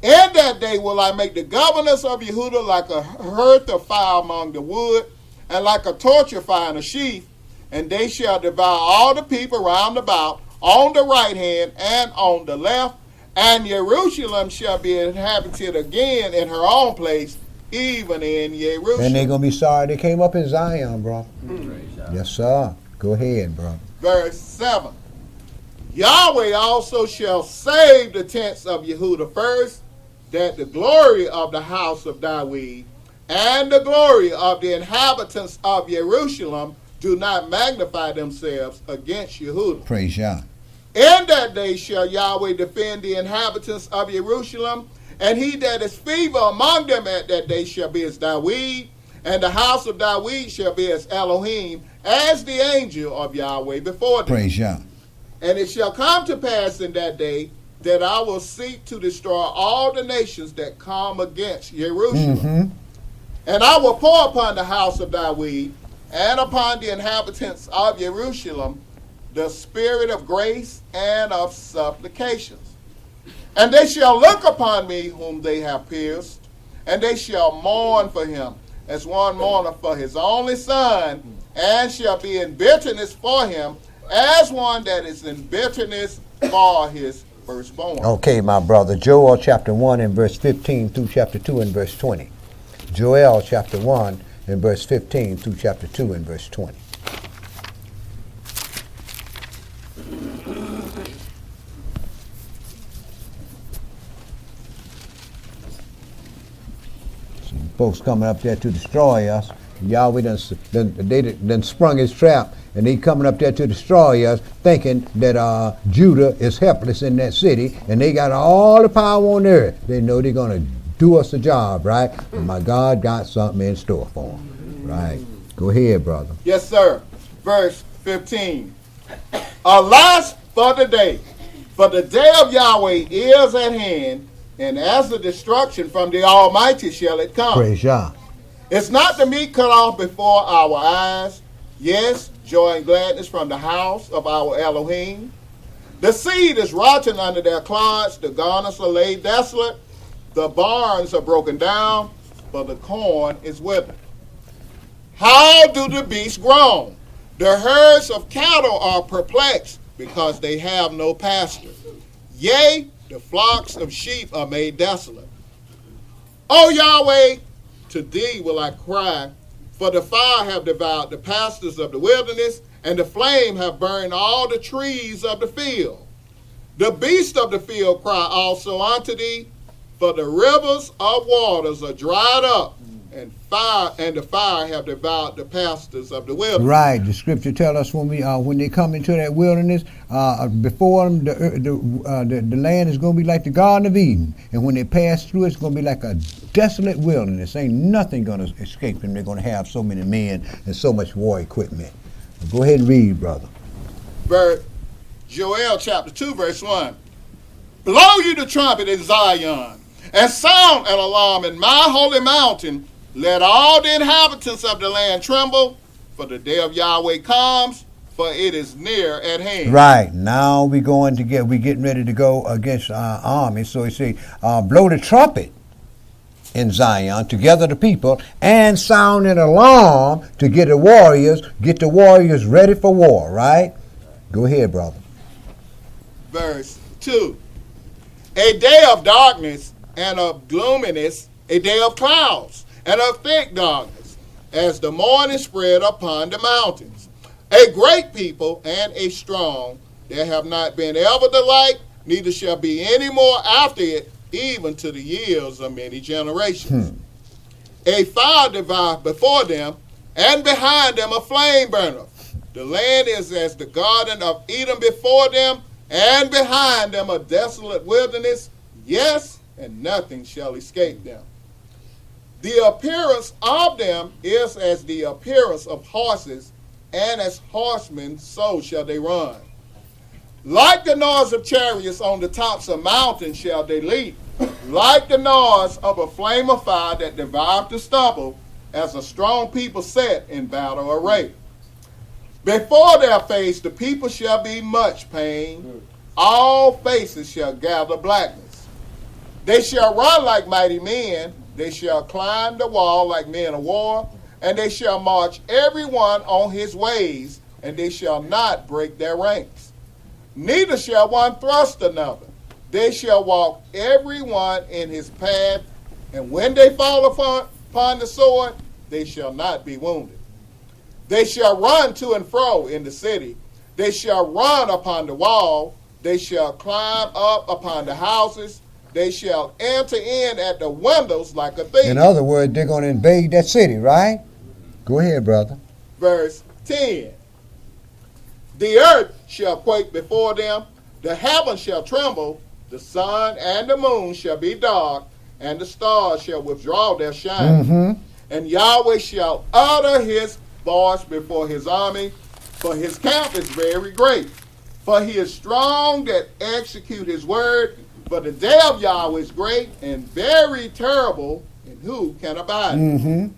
In that day will I make the governors of Yehuda like a hearth of fire among the wood, and like a torch of fire in a sheath, and they shall devour all the people round about, on the right hand and on the left, and Jerusalem shall be inhabited again in her own place, even in Jerusalem. And they're going to be sorry they came up in Zion, bro. Yes, sir. Go ahead, bro. Verse 7. Yahweh also shall save the tents of Yehuda first, that the glory of the house of David and the glory of the inhabitants of Jerusalem do not magnify themselves against Yehuda. Praise Yah. In that day shall Yahweh defend the inhabitants of Jerusalem, and he that is feeble among them at that day shall be as David, and the house of David shall be as Elohim, as the angel of Yahweh before them. Praise Yah. And it shall come to pass in that day that I will seek to destroy all the nations that come against Jerusalem. Mm-hmm. And I will pour upon the house of David and upon the inhabitants of Jerusalem the spirit of grace and of supplications. And they shall look upon me whom they have pierced, and they shall mourn for him as one mourneth for his only son, and shall be in bitterness for him as one that is in bitterness for his firstborn. Okay, my brother. Joel chapter 1 and verse 15 through chapter 2 and verse 20. Joel chapter 1 and verse 15 through chapter 2 and verse 20. Some folks coming up there to destroy us, Yahweh done sprung his trap, and they coming up there to destroy us, thinking that Judah is helpless in that city, and they got all the power on earth. They know they're going to do us a job, right? And my God got something in store for them, right? Go ahead, brother. Yes, sir. Verse 15. Alas for the day of Yahweh is at hand, and as the destruction from the Almighty shall it come. Praise Yah. It's not the meat cut off before our eyes. Yes, joy and gladness from the house of our Elohim. The seed is rotten under their clods. The garners are laid desolate. The barns are broken down, for the corn is withered. How do the beasts groan? The herds of cattle are perplexed, because they have no pasture. Yea, the flocks of sheep are made desolate. O Yahweh, to thee will I cry, for the fire have devoured the pastures of the wilderness, and the flame have burned all the trees of the field. The beasts of the field cry also unto thee, for the rivers of waters are dried up, and the fire have devoured the pastures of the wilderness. Right. The scripture tell us when they come into that wilderness, before them the land is going to be like the Garden of Eden, and when they pass through, it's going to be like a desolate wilderness. Ain't nothing going to escape them. They're going to have so many men and so much war equipment. Go ahead and read, brother. Joel chapter 2, verse 1. Blow you the trumpet in Zion, and sound an alarm in my holy mountain. Let all the inhabitants of the land tremble, for the day of Yahweh comes, for it is near at hand. Right. Now we getting ready to go against our army. So he say, blow the trumpet in Zion, together the people, and sound an alarm to get the warriors ready for war, right? Go ahead, brother. Verse 2. A day of darkness and of gloominess, a day of clouds and of thick darkness, as the morning spread upon the mountains. A great people and a strong, there have not been ever the like, neither shall be any more after it, even to the years of many generations. A fire devoureth before them, and behind them a flame burneth. The land is as the garden of Eden before them, and behind them a desolate wilderness, yes, and nothing shall escape them. The appearance of them is as the appearance of horses, and as horsemen so shall they run. Like the noise of chariots on the tops of mountains shall they leap, like the noise of a flame of fire that devoureth the stubble, as a strong people set in battle array. Before their face the people shall be much pain, all faces shall gather blackness. They shall run like mighty men, they shall climb the wall like men of war, and they shall march every one on his ways, and they shall not break their ranks. Neither shall one thrust another. They shall walk every one in his path, and when they fall upon the sword, they shall not be wounded. They shall run to and fro in the city. They shall run upon the wall. They shall climb up upon the houses. They shall enter in at the windows like a thief. In other words, they're going to invade that city, right? Go ahead, brother. Verse 10. The earth shall quake before them. The heavens shall tremble. The sun and the moon shall be dark, and the stars shall withdraw their shine. And Yahweh shall utter his voice before his army, for his camp is very great. For he is strong that execute his word. For the day of Yahweh is great and very terrible, and who can abide it?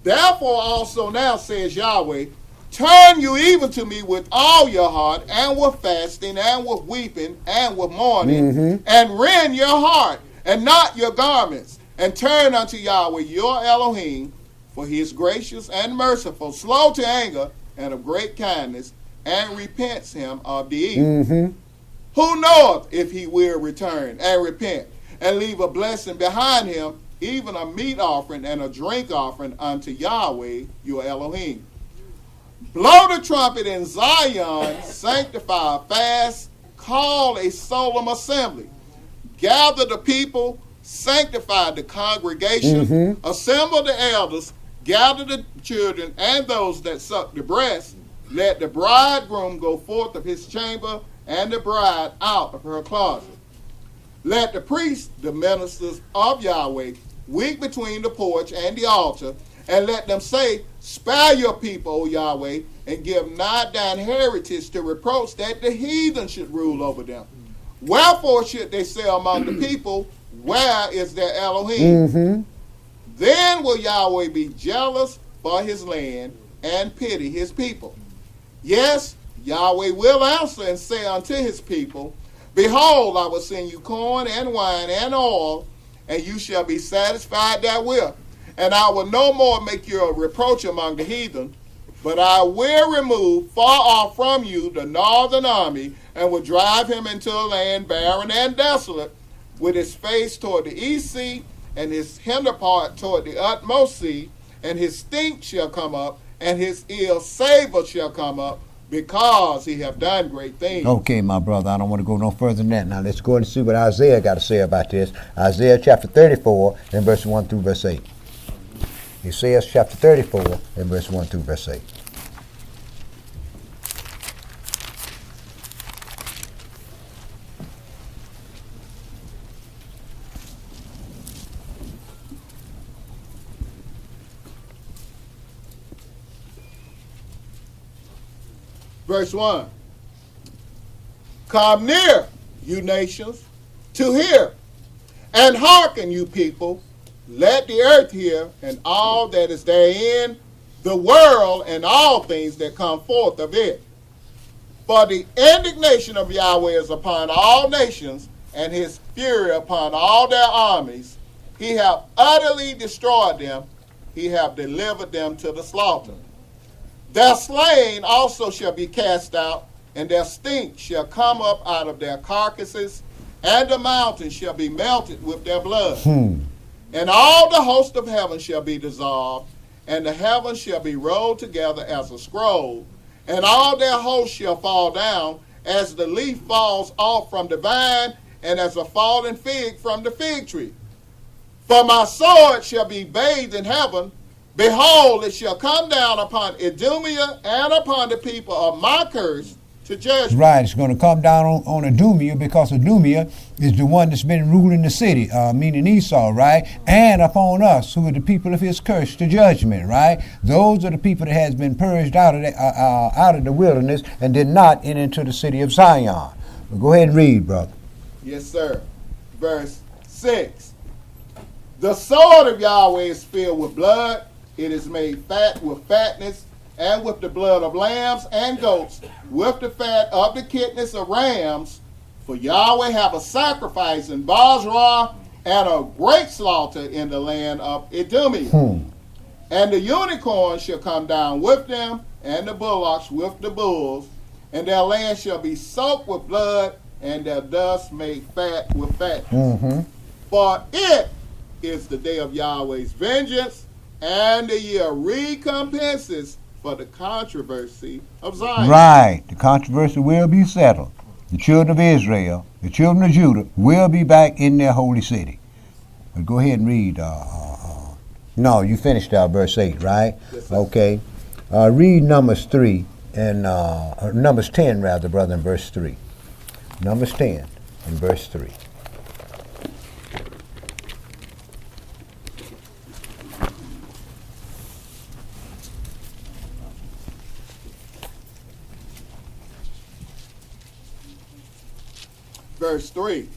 Therefore also now says Yahweh, turn you even to me with all your heart, and with fasting, and with weeping, and with mourning, and rend your heart, and not your garments, and turn unto Yahweh your Elohim, for he is gracious and merciful, slow to anger, and of great kindness, and repents him of the evil. Who knoweth if he will return and repent, and leave a blessing behind him, even a meat offering and a drink offering unto Yahweh your Elohim. Blow the trumpet in Zion, sanctify a fast, call a solemn assembly. Gather the people, sanctify the congregation, assemble the elders, gather the children and those that suck the breast. Let the bridegroom go forth of his chamber, and the bride out of her closet. Let the priests, the ministers of Yahweh, weep between the porch and the altar, and let them say, spare your people, O Yahweh, and give not thine heritage to reproach, that the heathen should rule over them. Wherefore should they say among the people, where is their Elohim? Then will Yahweh be jealous for his land and pity his people. Yes, Yahweh will answer and say unto his people, behold, I will send you corn and wine and oil, and you shall be satisfied therewith. And I will no more make you a reproach among the heathen, but I will remove far off from you the northern army, and will drive him into a land barren and desolate, with his face toward the east sea, and his hinder part toward the utmost sea, and his stink shall come up, and his ill savor shall come up, because he have done great things. Okay, my brother, I don't want to go no further than that. Now let's go and see what Isaiah got to say about this. Isaiah chapter 34 and verse 1 through verse 8. Isaiah chapter 34 and verse 1 through verse 8. Verse 1. Come near, you nations, to hear, and hearken, you people. Let the earth hear, and all that is therein, the world, and all things that come forth of it. For the indignation of Yahweh is upon all nations, and his fury upon all their armies. He hath utterly destroyed them. He hath delivered them to the slaughter. Their slain also shall be cast out, and their stink shall come up out of their carcasses, and the mountains shall be melted with their blood. And all the host of heaven shall be dissolved, and the heavens shall be rolled together as a scroll, and all their hosts shall fall down, as the leaf falls off from the vine, and as a fallen fig from the fig tree. For my sword shall be bathed in heaven. Behold, it shall come down upon Idumea and upon the people of my curse to judgment. Right, it's going to come down on Idumea, because Idumea is the one that's been ruling the city, meaning Esau, right? And upon us, who are the people of his curse, to judgment, right? Those are the people that has been purged out of the wilderness and did not enter into the city of Zion. Well, go ahead and read, brother. Yes, sir. Verse 6. The sword of Yahweh is filled with blood. It is made fat with fatness, and with the blood of lambs and goats, with the fat of the kidneys of rams. For Yahweh have a sacrifice in Basra, and a great slaughter in the land of Idumea. And the unicorn shall come down with them, and the bullocks with the bulls, and their land shall be soaked with blood, and their dust made fat with fatness. For it is the day of Yahweh's vengeance, and the year recompenses for the controversy of Zion. Right, the controversy will be settled. The children of Israel, the children of Judah, will be back in their holy city. But go ahead and read. No, you finished verse 8, right? Yes, sir. Okay. Read Numbers 3 and Numbers 10, rather, brother, in verse 3. Numbers 10 in verse 3. Verse 3.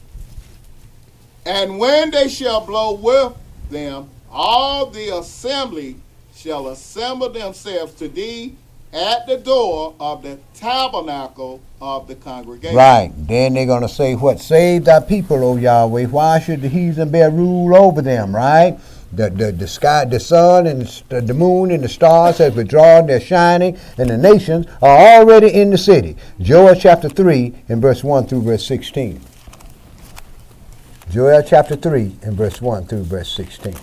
And when they shall blow with them, all the assembly shall assemble themselves to thee at the door of the tabernacle of the congregation. Right. Then they're going to say, what? Save thy people, O Yahweh. Why should the heathen bear rule over them, right? The sky, the sun, and the moon, and the stars have withdrawn, they're shining, and the nations are already in the city. Joel chapter 3 and verse 1 through verse 16. Joel chapter 3 and verse 1 through verse 16.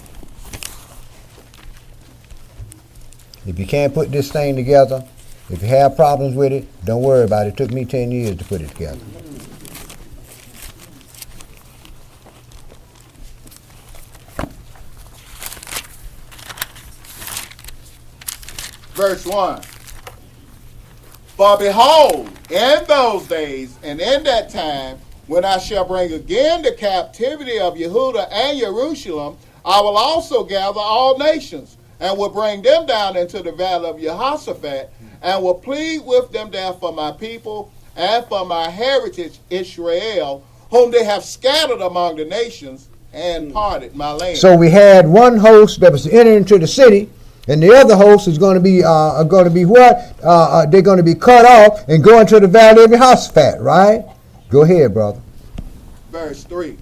If you can't put this thing together, if you have problems with it, don't worry about it. It took me 10 years to put it together. verse 1. For behold, in those days and in that time, when I shall bring again the captivity of Yehuda and Jerusalem, I will also gather all nations, and will bring them down into the valley of Jehoshaphat, and will plead with them there for my people and for my heritage Israel, whom they have scattered among the nations and parted my land. So we had one host that was entering into the city, and the other host is going to be what? They're going to be cut off and go into the valley of Jehoshaphat, right? Go ahead, brother. Verse 3.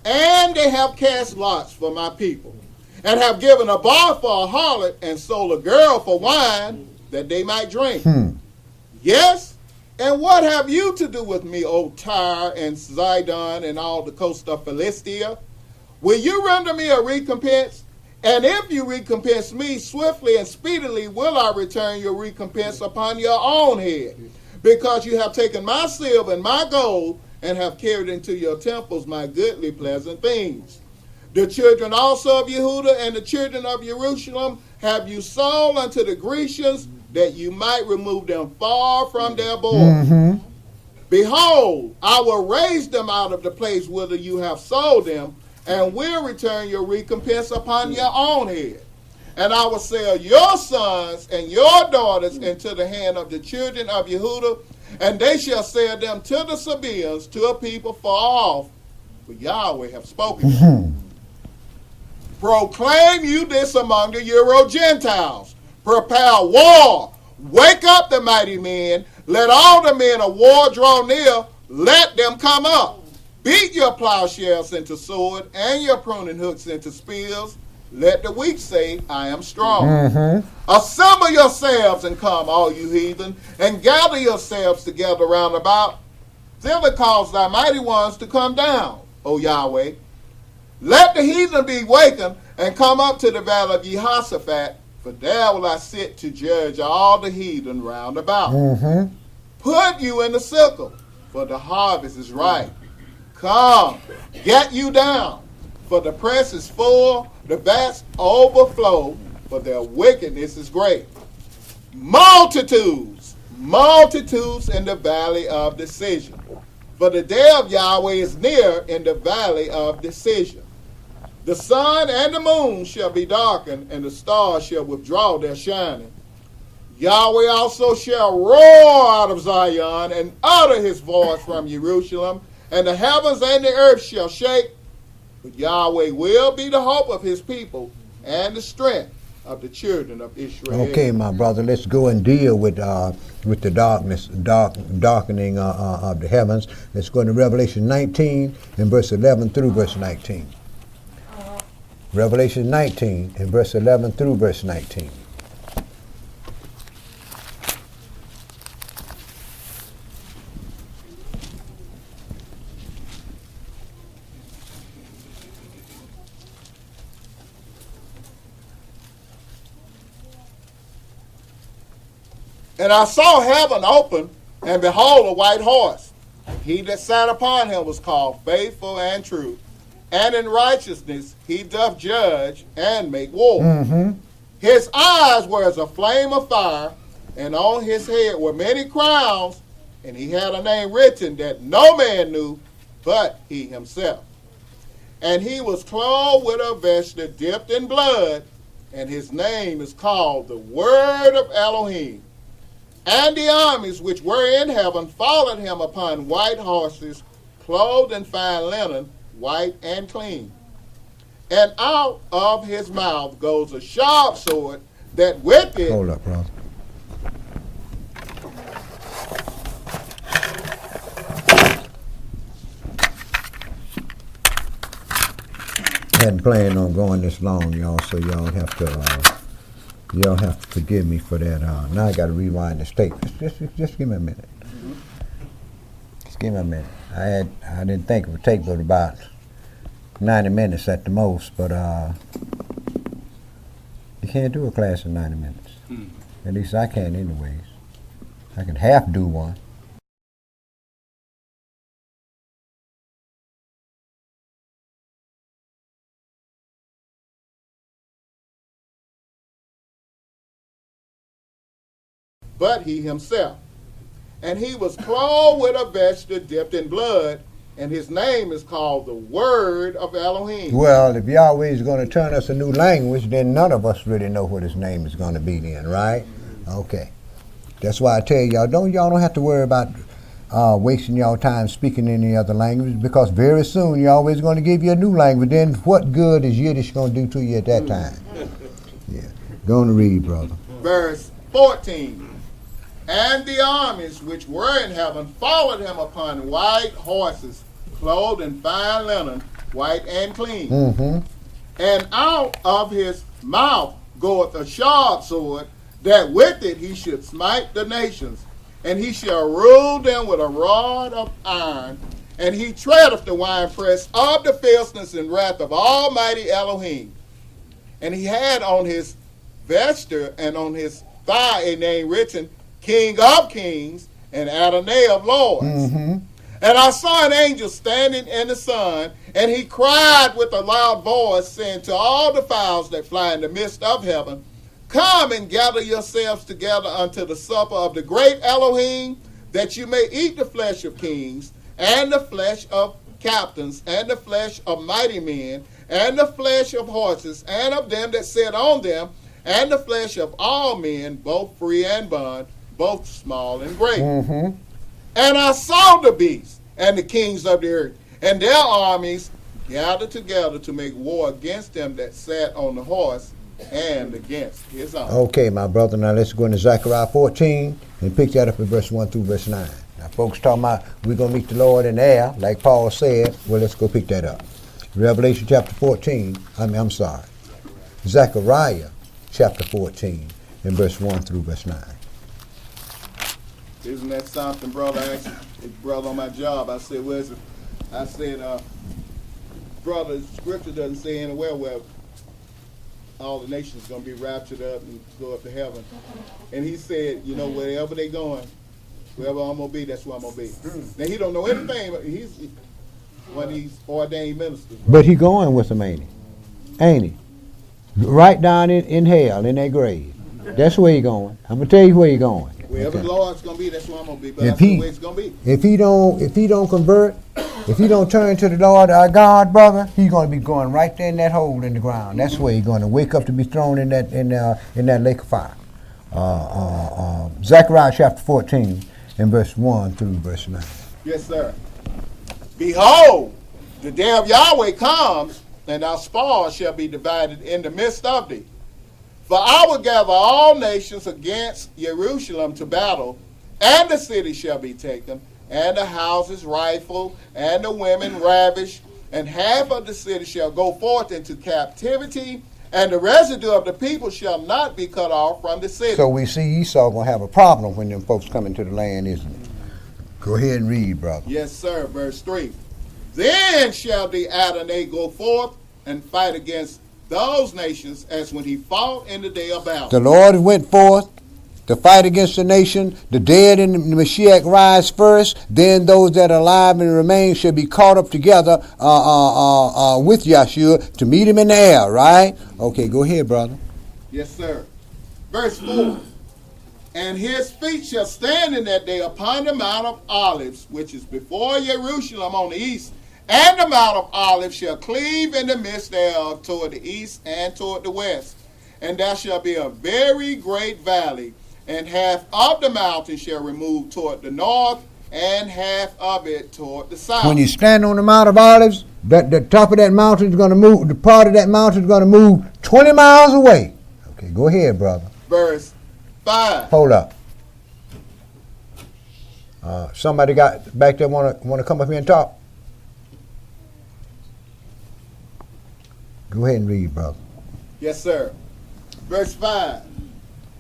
And they have cast lots for my people, and have given a bar for a harlot, and sold a girl for wine, that they might drink. Yes, and what have you to do with me, O Tyre and Zidon, and all the coast of Philistia? Will you render me a recompense? And if you recompense me swiftly and speedily, will I return your recompense upon your own head? Because you have taken my silver and my gold, and have carried into your temples my goodly pleasant things. The children also of Yehuda and the children of Jerusalem have you sold unto the Grecians, that you might remove them far from their borders. Behold, I will raise them out of the place whither you have sold them, and will return your recompense upon your own head. And I will sell your sons and your daughters into the hand of the children of Yehuda, and they shall sell them to the Sabaeans, to a people far off, for Yahweh have spoken. Proclaim you this among the Euro-Gentiles. Prepare war. Wake up the mighty men. Let all the men of war draw near. Let them come up. Beat your plowshares into sword, and your pruning hooks into spears. Let the weak say, I am strong. Assemble yourselves and come, all you heathen, and gather yourselves together round about. Thither cause thy mighty ones to come down, O Yahweh. Let the heathen be wakened, and come up to the valley of Jehoshaphat, for there will I sit to judge all the heathen round about. Put you in the sickle, for the harvest is ripe. Come, get you down, for the press is full, the vats overflow, for their wickedness is great. Multitudes, multitudes in the valley of decision. For the day of Yahweh is near in the valley of decision. The sun and the moon shall be darkened, and the stars shall withdraw their shining. Yahweh also shall roar out of Zion, and utter his voice from Jerusalem, and the heavens and the earth shall shake. But Yahweh will be the hope of his people, and the strength of the children of Israel. Okay, my brother, let's go and deal with the darkening of the heavens. Let's go into Revelation 19 and verse 11 through verse 19. Revelation 19 and verse 11 through verse 19. And I saw heaven open, and behold, a white horse. He that sat upon him was called Faithful and True, and in righteousness he doth judge and make war. His eyes were as a flame of fire, and on his head were many crowns, and he had a name written that no man knew but he himself. And he was clothed with a vesture dipped in blood, and his name is called the Word of Elohim. And the armies which were in heaven followed him upon white horses, clothed in fine linen, white and clean. And out of his mouth goes a sharp sword, that with it... Hold up, brother. I hadn't planned on going this long, y'all, so y'all have to forgive me for that. Now I got to rewind the statements. Just give me a minute. Just give me a minute. I didn't think it would take but about 90 minutes at the most, but you can't do a class in 90 minutes. At least I can't anyways. I can half do one. but he himself. And he was clothed with a vesture dipped in blood, and his name is called the Word of Elohim. Well, if Yahweh is going to turn us a new language, then none of us really know what his name is going to be then, right? Okay. That's why I tell y'all don't have to worry about wasting y'all time speaking any other language, because very soon Yahweh is going to give you a new language. Then what good is Yiddish going to do to you at that time? Yeah. Go on to read, brother. Verse 14. And the armies which were in heaven followed him upon white horses, clothed in fine linen, white and clean. Mm-hmm. And out of his mouth goeth a sharp sword, that with it he should smite the nations, and he shall rule them with a rod of iron, and he treadeth the winepress of the fierceness and wrath of Almighty Elohim. And he had on his vesture and on his thigh a name written, King of Kings and Adonai of Lords. Mm-hmm. And I saw an angel standing in the sun, and he cried with a loud voice, saying to all the fowls that fly in the midst of heaven, Come and gather yourselves together unto the supper of the great Elohim, that you may eat the flesh of kings, and the flesh of captains, and the flesh of mighty men, and the flesh of horses, and of them that sit on them, and the flesh of all men, both free and bond, both small and great. Mm-hmm. And I saw the beasts and the kings of the earth, and their armies gathered together to make war against them that sat on the horse and against his army. Okay, my brother, now let's go into Zechariah 14 and pick that up in verse 1 through verse 9. Now, folks talking about we're going to meet the Lord in the air, like Paul said. Well, let's go pick that up. Revelation chapter 14, Zechariah chapter 14 and verse 1 through verse 9. Isn't that something, brother? I asked his brother on my job. I said, "Where's it?" I said, "Brother, the scripture doesn't say anywhere where all the nations going to be raptured up and go up to heaven." And he said, "You know, wherever they going, wherever I'm gonna be, that's where I'm gonna be." Now he don't know anything, but he's one of these ordained ministers. But he going with them, ain't he? Ain't he? Right down in hell, in that grave. That's where he going. I'm gonna tell you where he going. Wherever Okay. the Lord's gonna be, that's where I'm gonna be. But If that's the he- way it's gonna be. If he don't convert, if he don't turn to the Lord our God, brother, he's going to be going right there in that hole in the ground. That's where he's going to wake up to be thrown in that lake of fire. Zechariah chapter 14 and verse 1 through verse 9. Yes, sir. Behold, the day of Yahweh comes, and our spoil shall be divided in the midst of thee. For I will gather all nations against Jerusalem to battle, and the city shall be taken, and the houses rifled, and the women ravished, and half of the city shall go forth into captivity, and the residue of the people shall not be cut off from the city. So we see Esau going to have a problem when them folks come into the land, isn't it? Go ahead and read, brother. Yes, sir. Verse 3. Then shall the Adonai go forth and fight against those nations as when he fought in the day of battle. The Lord went forth to fight against the nation. The dead in the Mashiach rise first. Then those that are alive and remain shall be caught up together with Yahshua to meet him in the air, right? Okay, go ahead, brother. Yes, sir. Verse 4. And his feet shall stand in that day upon the Mount of Olives, which is before Jerusalem on the east, and the Mount of Olives shall cleave in the midst thereof toward the east and toward the west. And there shall be a very great valley, and half of the mountain shall remove toward the north, and half of it toward the south. When you stand on the Mount of Olives, the top of that mountain is going to move, the part of that mountain is going to move 20 miles away. Okay, go ahead, brother. Verse 5. Hold up. Somebody got back there want to come up here and talk? Go ahead and read, brother. Yes, sir. Verse 5.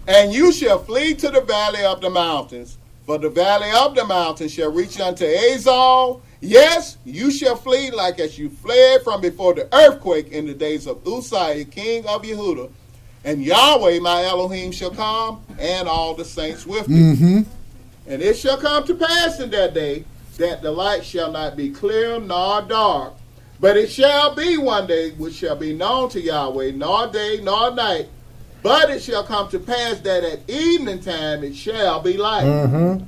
And you shall flee to the valley of the mountains, for the valley of the mountains shall reach unto Azal. Yes, you shall flee like as you fled from before the earthquake in the days of Uzziah, king of Yehudah. And Yahweh, my Elohim, shall come, and all the saints with thee. Mm-hmm. And it shall come to pass in that day that the light shall not be clear nor dark, but it shall be one day which shall be known to Yahweh, nor day nor night, But it shall come to pass that at evening time it shall be light. Mm-hmm.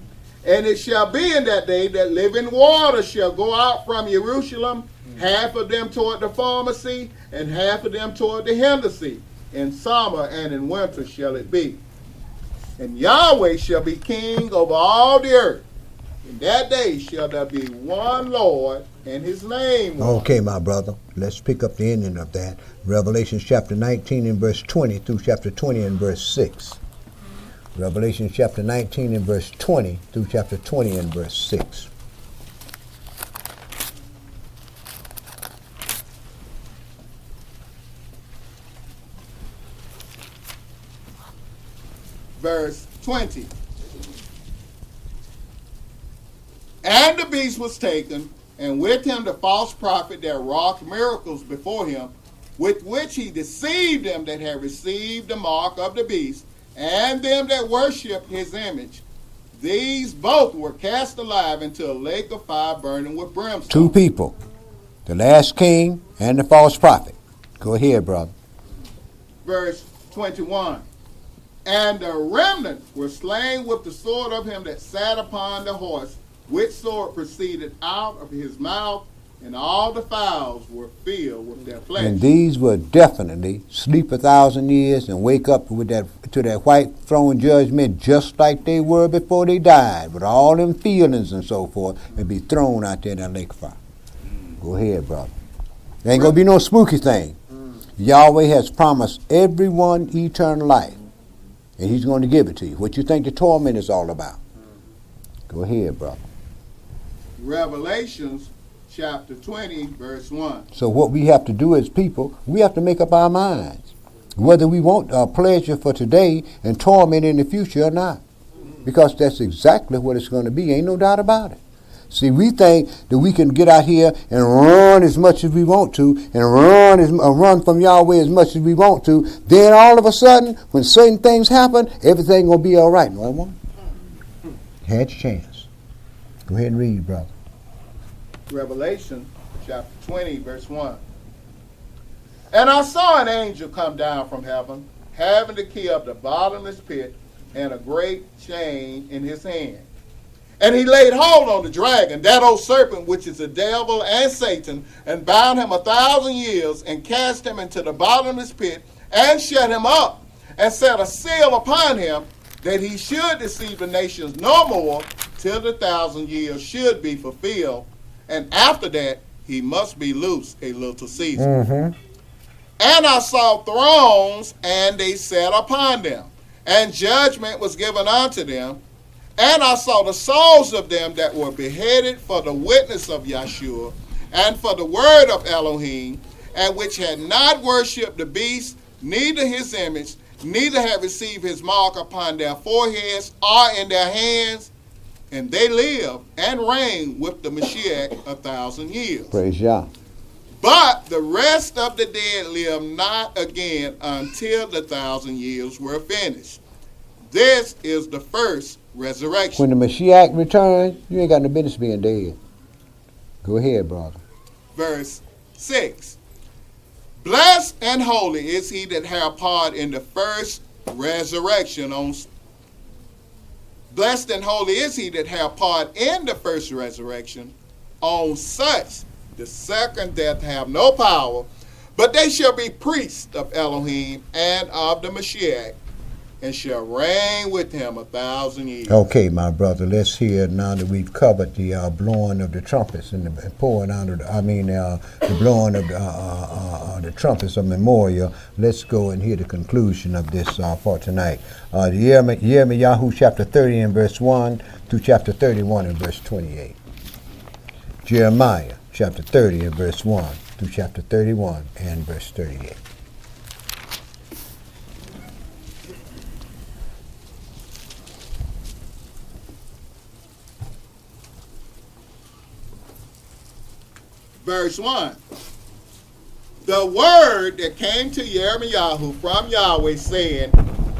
And it shall be in that day that living water shall go out from Jerusalem, half of them toward the former sea, and half of them toward the hinder sea. In summer and in winter shall it be. And Yahweh shall be king over all the earth. In that day shall there be one Lord, and his name one. Okay, my brother. Let's pick up the ending of that. Revelation chapter 19 and verse 20 through chapter 20 and verse 6. Revelation chapter 19 and verse 20 through chapter 20 and verse 6. Verse 20. And the beast was taken, and with him the false prophet that wrought miracles before him, with which he deceived them that had received the mark of the beast, and them that worship his image. These both were cast alive into a lake of fire burning with brimstone. Two people, the last king and the false prophet. Go ahead, brother. Verse 21. And the remnant were slain with the sword of him that sat upon the horse, which sword proceeded out of his mouth, and all the fowls were filled with their flesh. And these will definitely sleep 1,000 years and wake up with to that white throne judgment just like they were before they died, with all them feelings and so forth, and be thrown out there in that lake of fire. Go ahead, brother. There ain't going to be no spooky thing. Yahweh has promised everyone eternal life, and he's going to give it to you. What you think the torment is all about? Go ahead, brother. Revelations chapter 20, verse 1. So what we have to do as people, we have to make up our minds whether we want pleasure for today and torment in the future or not. Because that's exactly what it's going to be. Ain't no doubt about it. See, we think that we can get out here and run as much as we want to and run from Yahweh as much as we want to. Then all of a sudden, when certain things happen, everything going to be all right. No, it won't. Had your chance. Go ahead and read, brother. Revelation chapter 20, verse 1. And I saw an angel come down from heaven, having the key of the bottomless pit and a great chain in his hand. And he laid hold on the dragon, that old serpent, which is the devil and Satan, and bound him 1,000 years, and cast him into the bottomless pit, and shut him up, and set a seal upon him, that he should deceive the nations no more, till the 1,000 years should be fulfilled. And after that, he must be loosed a little season. Mm-hmm. And I saw thrones, and they sat upon them, and judgment was given unto them. And I saw the souls of them that were beheaded for the witness of Yahshua, and for the word of Elohim, and which had not worshipped the beast, neither his image, neither had received his mark upon their foreheads or in their hands. And they live and reign with the Mashiach 1,000 years. Praise Yah. But the rest of the dead live not again until the 1,000 years were finished. This is the first resurrection. When the Mashiach returns, you ain't got no business being dead. Go ahead, brother. Verse 6. Blessed and holy is he that hath part in the first resurrection. Blessed and holy is he that hath part in the first resurrection. On such the second death have no power, but they shall be priests of Elohim and of the Mashiach, and shall reign with him 1,000 years. Okay, my brother, let's hear now that we've covered the blowing of the trumpets and the pouring out of the blowing of the trumpets of memorial. Let's go and hear the conclusion of this for tonight. Yirmiyahu chapter 30 and verse 1 through chapter 31 and verse 28. Jeremiah chapter 30 and verse 1 through chapter 31 and verse 38. Verse 1. The word that came to Yirmiyahu from Yahweh, saying,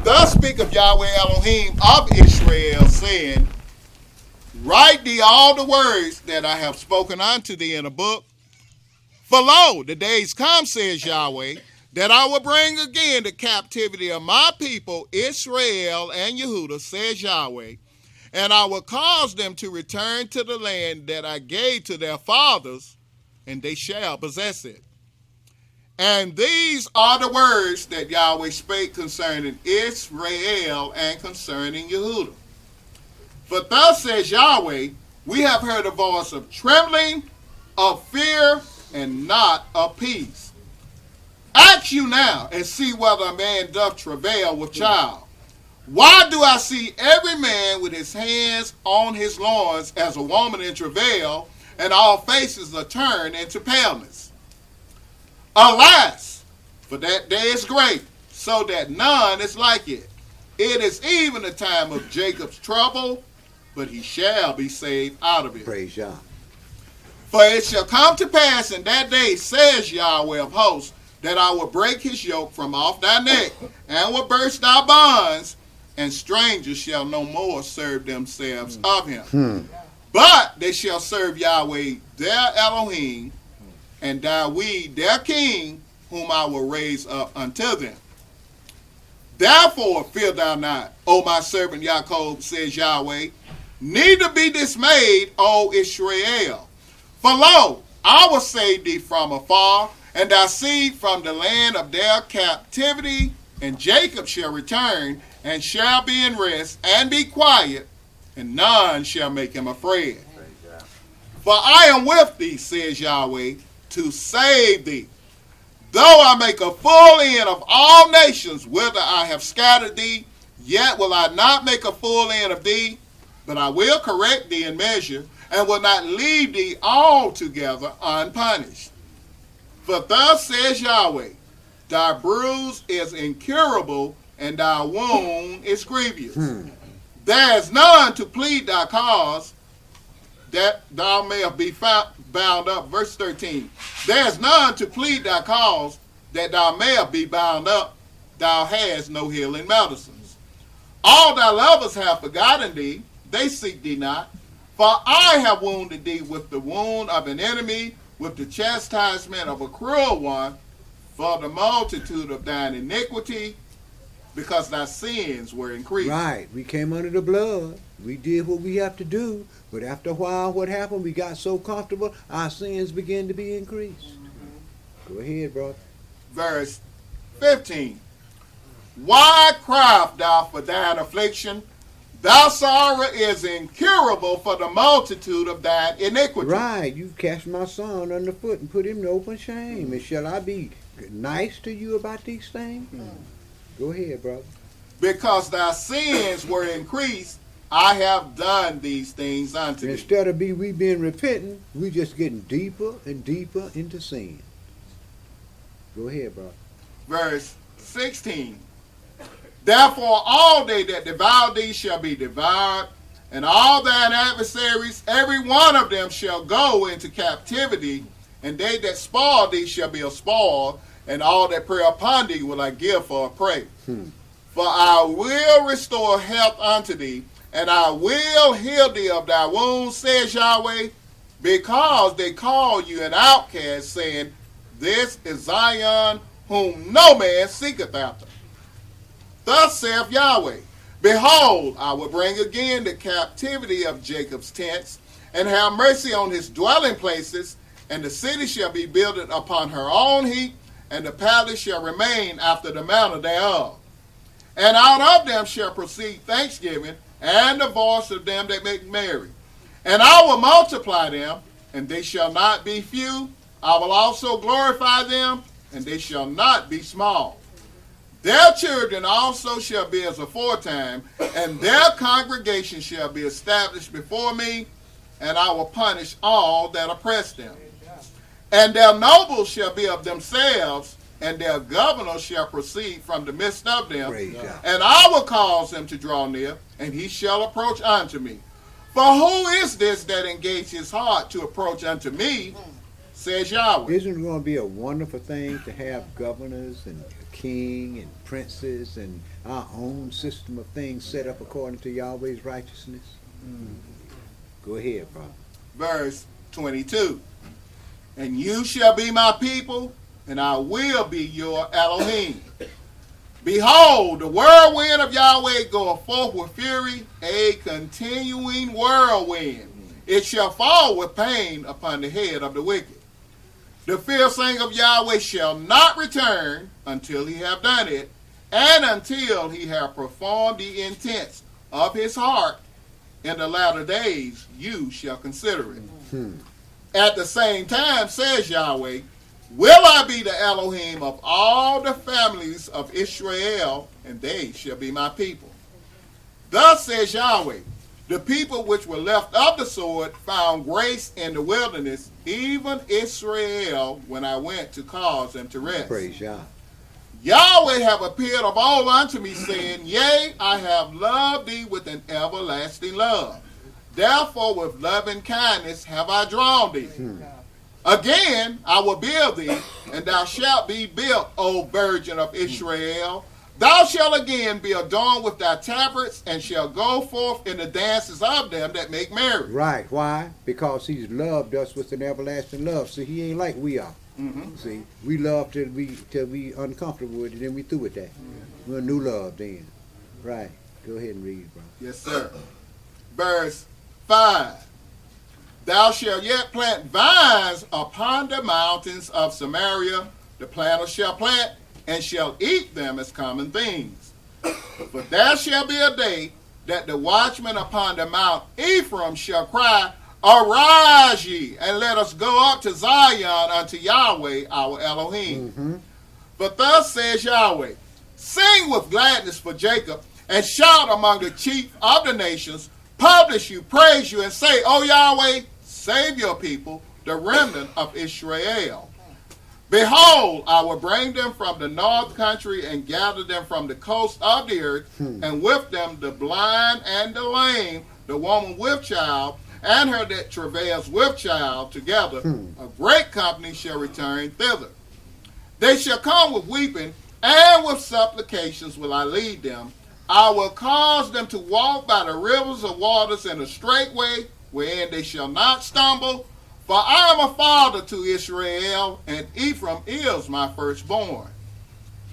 Thus speaketh Yahweh Elohim of Israel, saying, Write thee all the words that I have spoken unto thee in a book. For lo, the days come, says Yahweh, that I will bring again the captivity of my people, Israel and Yehudah, says Yahweh, and I will cause them to return to the land that I gave to their fathers, and they shall possess it. And these are the words that Yahweh spake concerning Israel and concerning Yehudah. For thus says Yahweh, we have heard a voice of trembling, of fear, and not of peace. Ask you now, and see whether a man doth travail with child. Why do I see every man with his hands on his loins as a woman in travail, and all faces are turned into paleness? Alas, for that day is great, so that none is like it. It is even the time of Jacob's trouble, but he shall be saved out of it. Praise Yah. For it shall come to pass in that day, says Yahweh of hosts, that I will break his yoke from off thy neck, and will burst thy bonds, and strangers shall no more serve themselves of him. But they shall serve Yahweh their Elohim, and Dawid their king, whom I will raise up unto them. Therefore fear thou not, O my servant Jacob, says Yahweh, neither be dismayed, O Israel. For lo, I will save thee from afar, and thy seed from the land of their captivity, and Jacob shall return, and shall be in rest, and be quiet, and none shall make him afraid. For I am with thee, says Yahweh, to save thee. Though I make a full end of all nations, whither I have scattered thee, yet will I not make a full end of thee, but I will correct thee in measure, and will not leave thee altogether unpunished. For thus says Yahweh, thy bruise is incurable, and thy wound is grievous. There is none to plead thy cause, that thou mayest be bound up. Verse 13. There is none to plead thy cause, that thou mayest be bound up. Thou hast no healing medicines. All thy lovers have forgotten thee, they seek thee not. For I have wounded thee with the wound of an enemy, with the chastisement of a cruel one, for the multitude of thine iniquity, because thy sins were increased. Right. We came under the blood. We did what we have to do. But after a while, what happened? We got so comfortable, our sins began to be increased. Go ahead, brother. Verse 15. Why criest thou for thine affliction? Thy sorrow is incurable for the multitude of thine iniquity. Right. You've cast my son underfoot and put him to open shame. And shall I be nice to you about these things? Go ahead, brother. Because thy sins were increased, I have done these things unto thee. Instead of we being repentant, we just getting deeper and deeper into sin. Go ahead, brother. Verse 16. Therefore all they that devour thee shall be devoured, and all thine adversaries, every one of them shall go into captivity, and they that spoil thee shall be a spoil, and all that prey upon thee will I give for a prey. For I will restore health unto thee, and I will heal thee of thy wounds, says Yahweh, because they call you an outcast, saying, this is Zion, whom no man seeketh after. Thus saith Yahweh, behold, I will bring again the captivity of Jacob's tents, and have mercy on his dwelling places, and the city shall be builded upon her own heap, and the palace shall remain after the manner thereof. And out of them shall proceed thanksgiving, and the voice of them that make merry. And I will multiply them, and they shall not be few. I will also glorify them, and they shall not be small. Their children also shall be as aforetime, and their congregation shall be established before me, and I will punish all that oppress them. And their nobles shall be of themselves, and their governor shall proceed from the midst of them. And I will cause him to draw near, and he shall approach unto me. For who is this that engaged his heart to approach unto me, says Yahweh. Isn't it going to be a wonderful thing to have governors and a king and princes and our own system of things set up according to Yahweh's righteousness? Go ahead, brother. Verse 22. And you shall be my people, and I will be your Elohim. Behold, the whirlwind of Yahweh goeth forth with fury, a continuing whirlwind. It shall fall with pain upon the head of the wicked. The fierce anger of Yahweh shall not return until he have done it, and until he have performed the intents of his heart. In the latter days you shall consider it. At the same time, says Yahweh, will I be the Elohim of all the families of Israel, and they shall be my people. Thus says Yahweh, the people which were left of the sword found grace in the wilderness, even Israel, when I went to cause them to rest. Praise Yah. Yahweh have appeared of old unto me, saying, Yea, I have loved thee with an everlasting love. Therefore with loving kindness have I drawn thee. Again, I will build thee, and thou shalt be built, O virgin of Israel. Thou shalt again be adorned with thy tabrets, and shall go forth in the dances of them that make merry. Right. Why? Because he's loved us with an everlasting love. See, he ain't like we are. See, we love till we uncomfortable with it, then we through with that. We're a new love then. Right. Go ahead and read, bro. Yes, sir. Verse 5. Thou shalt yet plant vines upon the mountains of Samaria. The planter shall plant, and shall eat them as common things. But there shall be a day that the watchman upon the Mount Ephraim shall cry, Arise ye, and let us go up to Zion unto Yahweh our Elohim. But thus says Yahweh, sing with gladness for Jacob, and shout among the chief of the nations, publish you, praise you, and say, O Yahweh, save your people, the remnant of Israel. Behold, I will bring them from the north country and gather them from the coast of the earth, and with them the blind and the lame, the woman with child, and her that travails with child together. A great company shall return thither. They shall come with weeping, and with supplications will I lead them. I will cause them to walk by the rivers of waters in a straight way, wherein they shall not stumble. For I am a father to Israel, and Ephraim is my firstborn.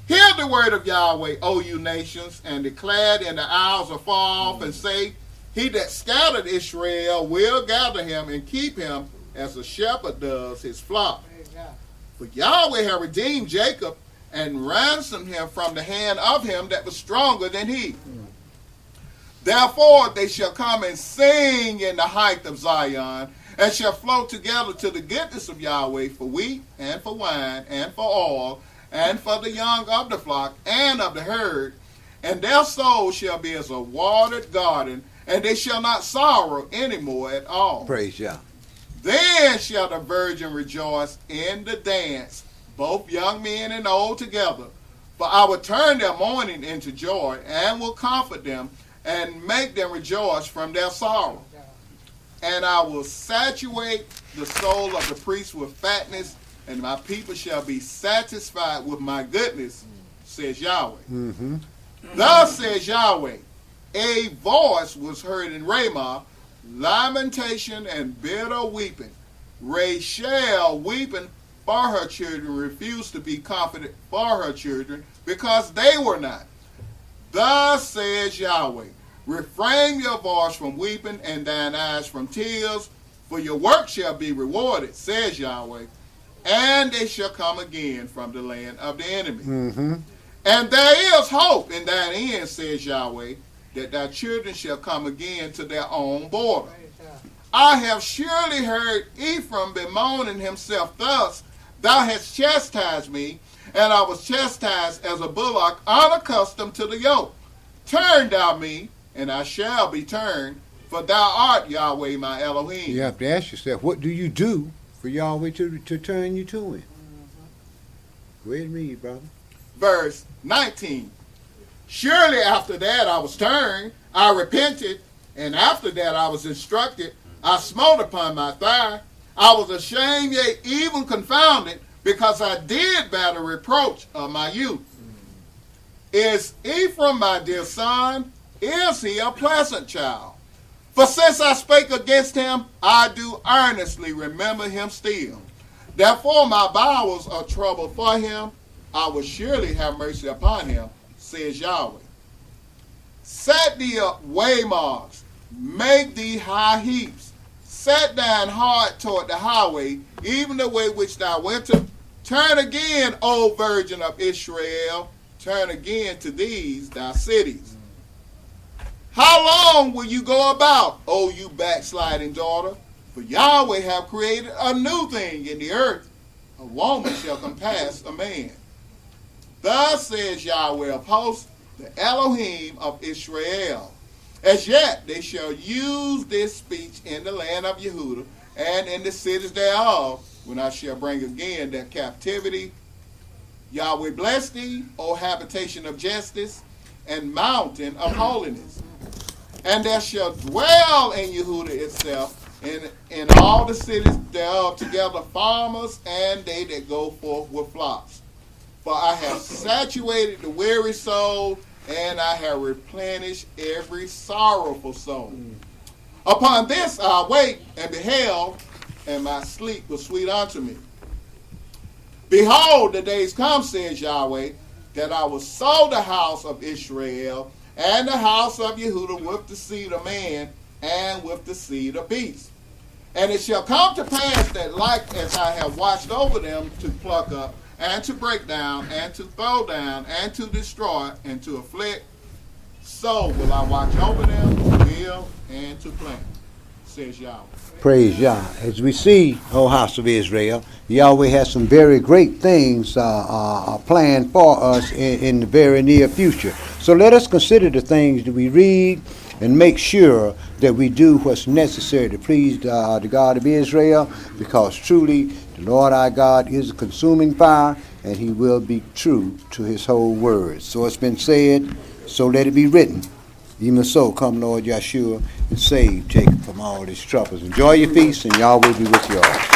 Hear the word of Yahweh, O you nations, and declare in the isles afar off, and say, He that scattered Israel will gather him and keep him as a shepherd does his flock. For Yahweh hath redeemed Jacob, and ransomed him from the hand of him that was stronger than he. Therefore they shall come and sing in the height of Zion, and shall flow together to the goodness of Yahweh for wheat, and for wine, and for oil, and for the young of the flock, and of the herd. And their soul shall be as a watered garden, and they shall not sorrow any more at all. Praise Yah. Then shall the virgin rejoice in the dance, both young men and old together. For I will turn their mourning into joy, and will comfort them, and make them rejoice from their sorrow. And I will saturate the soul of the priest with fatness, and my people shall be satisfied with my goodness, says Yahweh. Thus says Yahweh, a voice was heard in Ramah, lamentation and bitter weeping. Rachel weeping for her children refused to be comforted for her children, because they were not. Thus says Yahweh, refrain your voice from weeping and thine eyes from tears, for your work shall be rewarded, says Yahweh, and they shall come again from the land of the enemy. And there is hope in thine end, says Yahweh, that thy children shall come again to their own border. I have surely heard Ephraim bemoaning himself thus, Thou hast chastised me, and I was chastised as a bullock unaccustomed to the yoke. Turn thou me, and I shall be turned, for thou art Yahweh my Elohim. You have to ask yourself, what do you do for Yahweh to turn you to him? Go ahead and read, brother. Verse 19. Surely after that I was turned, I repented, and after that I was instructed, I smote upon my thigh. I was ashamed, yea, even confounded, because I did bear the reproach of my youth. Is Ephraim my dear son? Is he a pleasant child? For since I spake against him, I do earnestly remember him still. Therefore my bowels are troubled for him. I will surely have mercy upon him, says Yahweh. Set thee up waymarks, make thee high heaps, set down hard toward the highway, even the way which thou wentest. Turn again, O virgin of Israel, turn again to these thy cities. How long will you go about, O you backsliding daughter? For Yahweh have created a new thing in the earth. A woman shall compass a man. Thus says Yahweh of hosts, the Elohim of Israel. As yet they shall use this speech in the land of Yehudah and in the cities thereof, when I shall bring again their captivity. Yahweh bless thee, O habitation of justice, and mountain of holiness. And there shall dwell in Yehudah itself, in all the cities thereof together, farmers and they that go forth with flocks. For I have saturated the weary soul, and I have replenished every sorrowful soul. Upon this I wait and beheld, and my sleep was sweet unto me. Behold, the days come, says Yahweh, that I will sow the house of Israel and the house of Yehudah with the seed of man and with the seed of beast. And it shall come to pass that like as I have watched over them to pluck up, and to break down, and to throw down, and to destroy, and to afflict, so will I watch over them to build and to plant, says Yahweh. Praise Yah. As we see, O house of Israel, Yahweh has some very great things planned for us in the very near future. So let us consider the things that we read and make sure that we do what's necessary to please the God of Israel, because truly the Lord our God is a consuming fire, and he will be true to his whole word. So it's been said, so let it be written. Even so, come Lord Yeshua and save Jacob from all his troubles. Enjoy your feast, and Yahweh be with you all.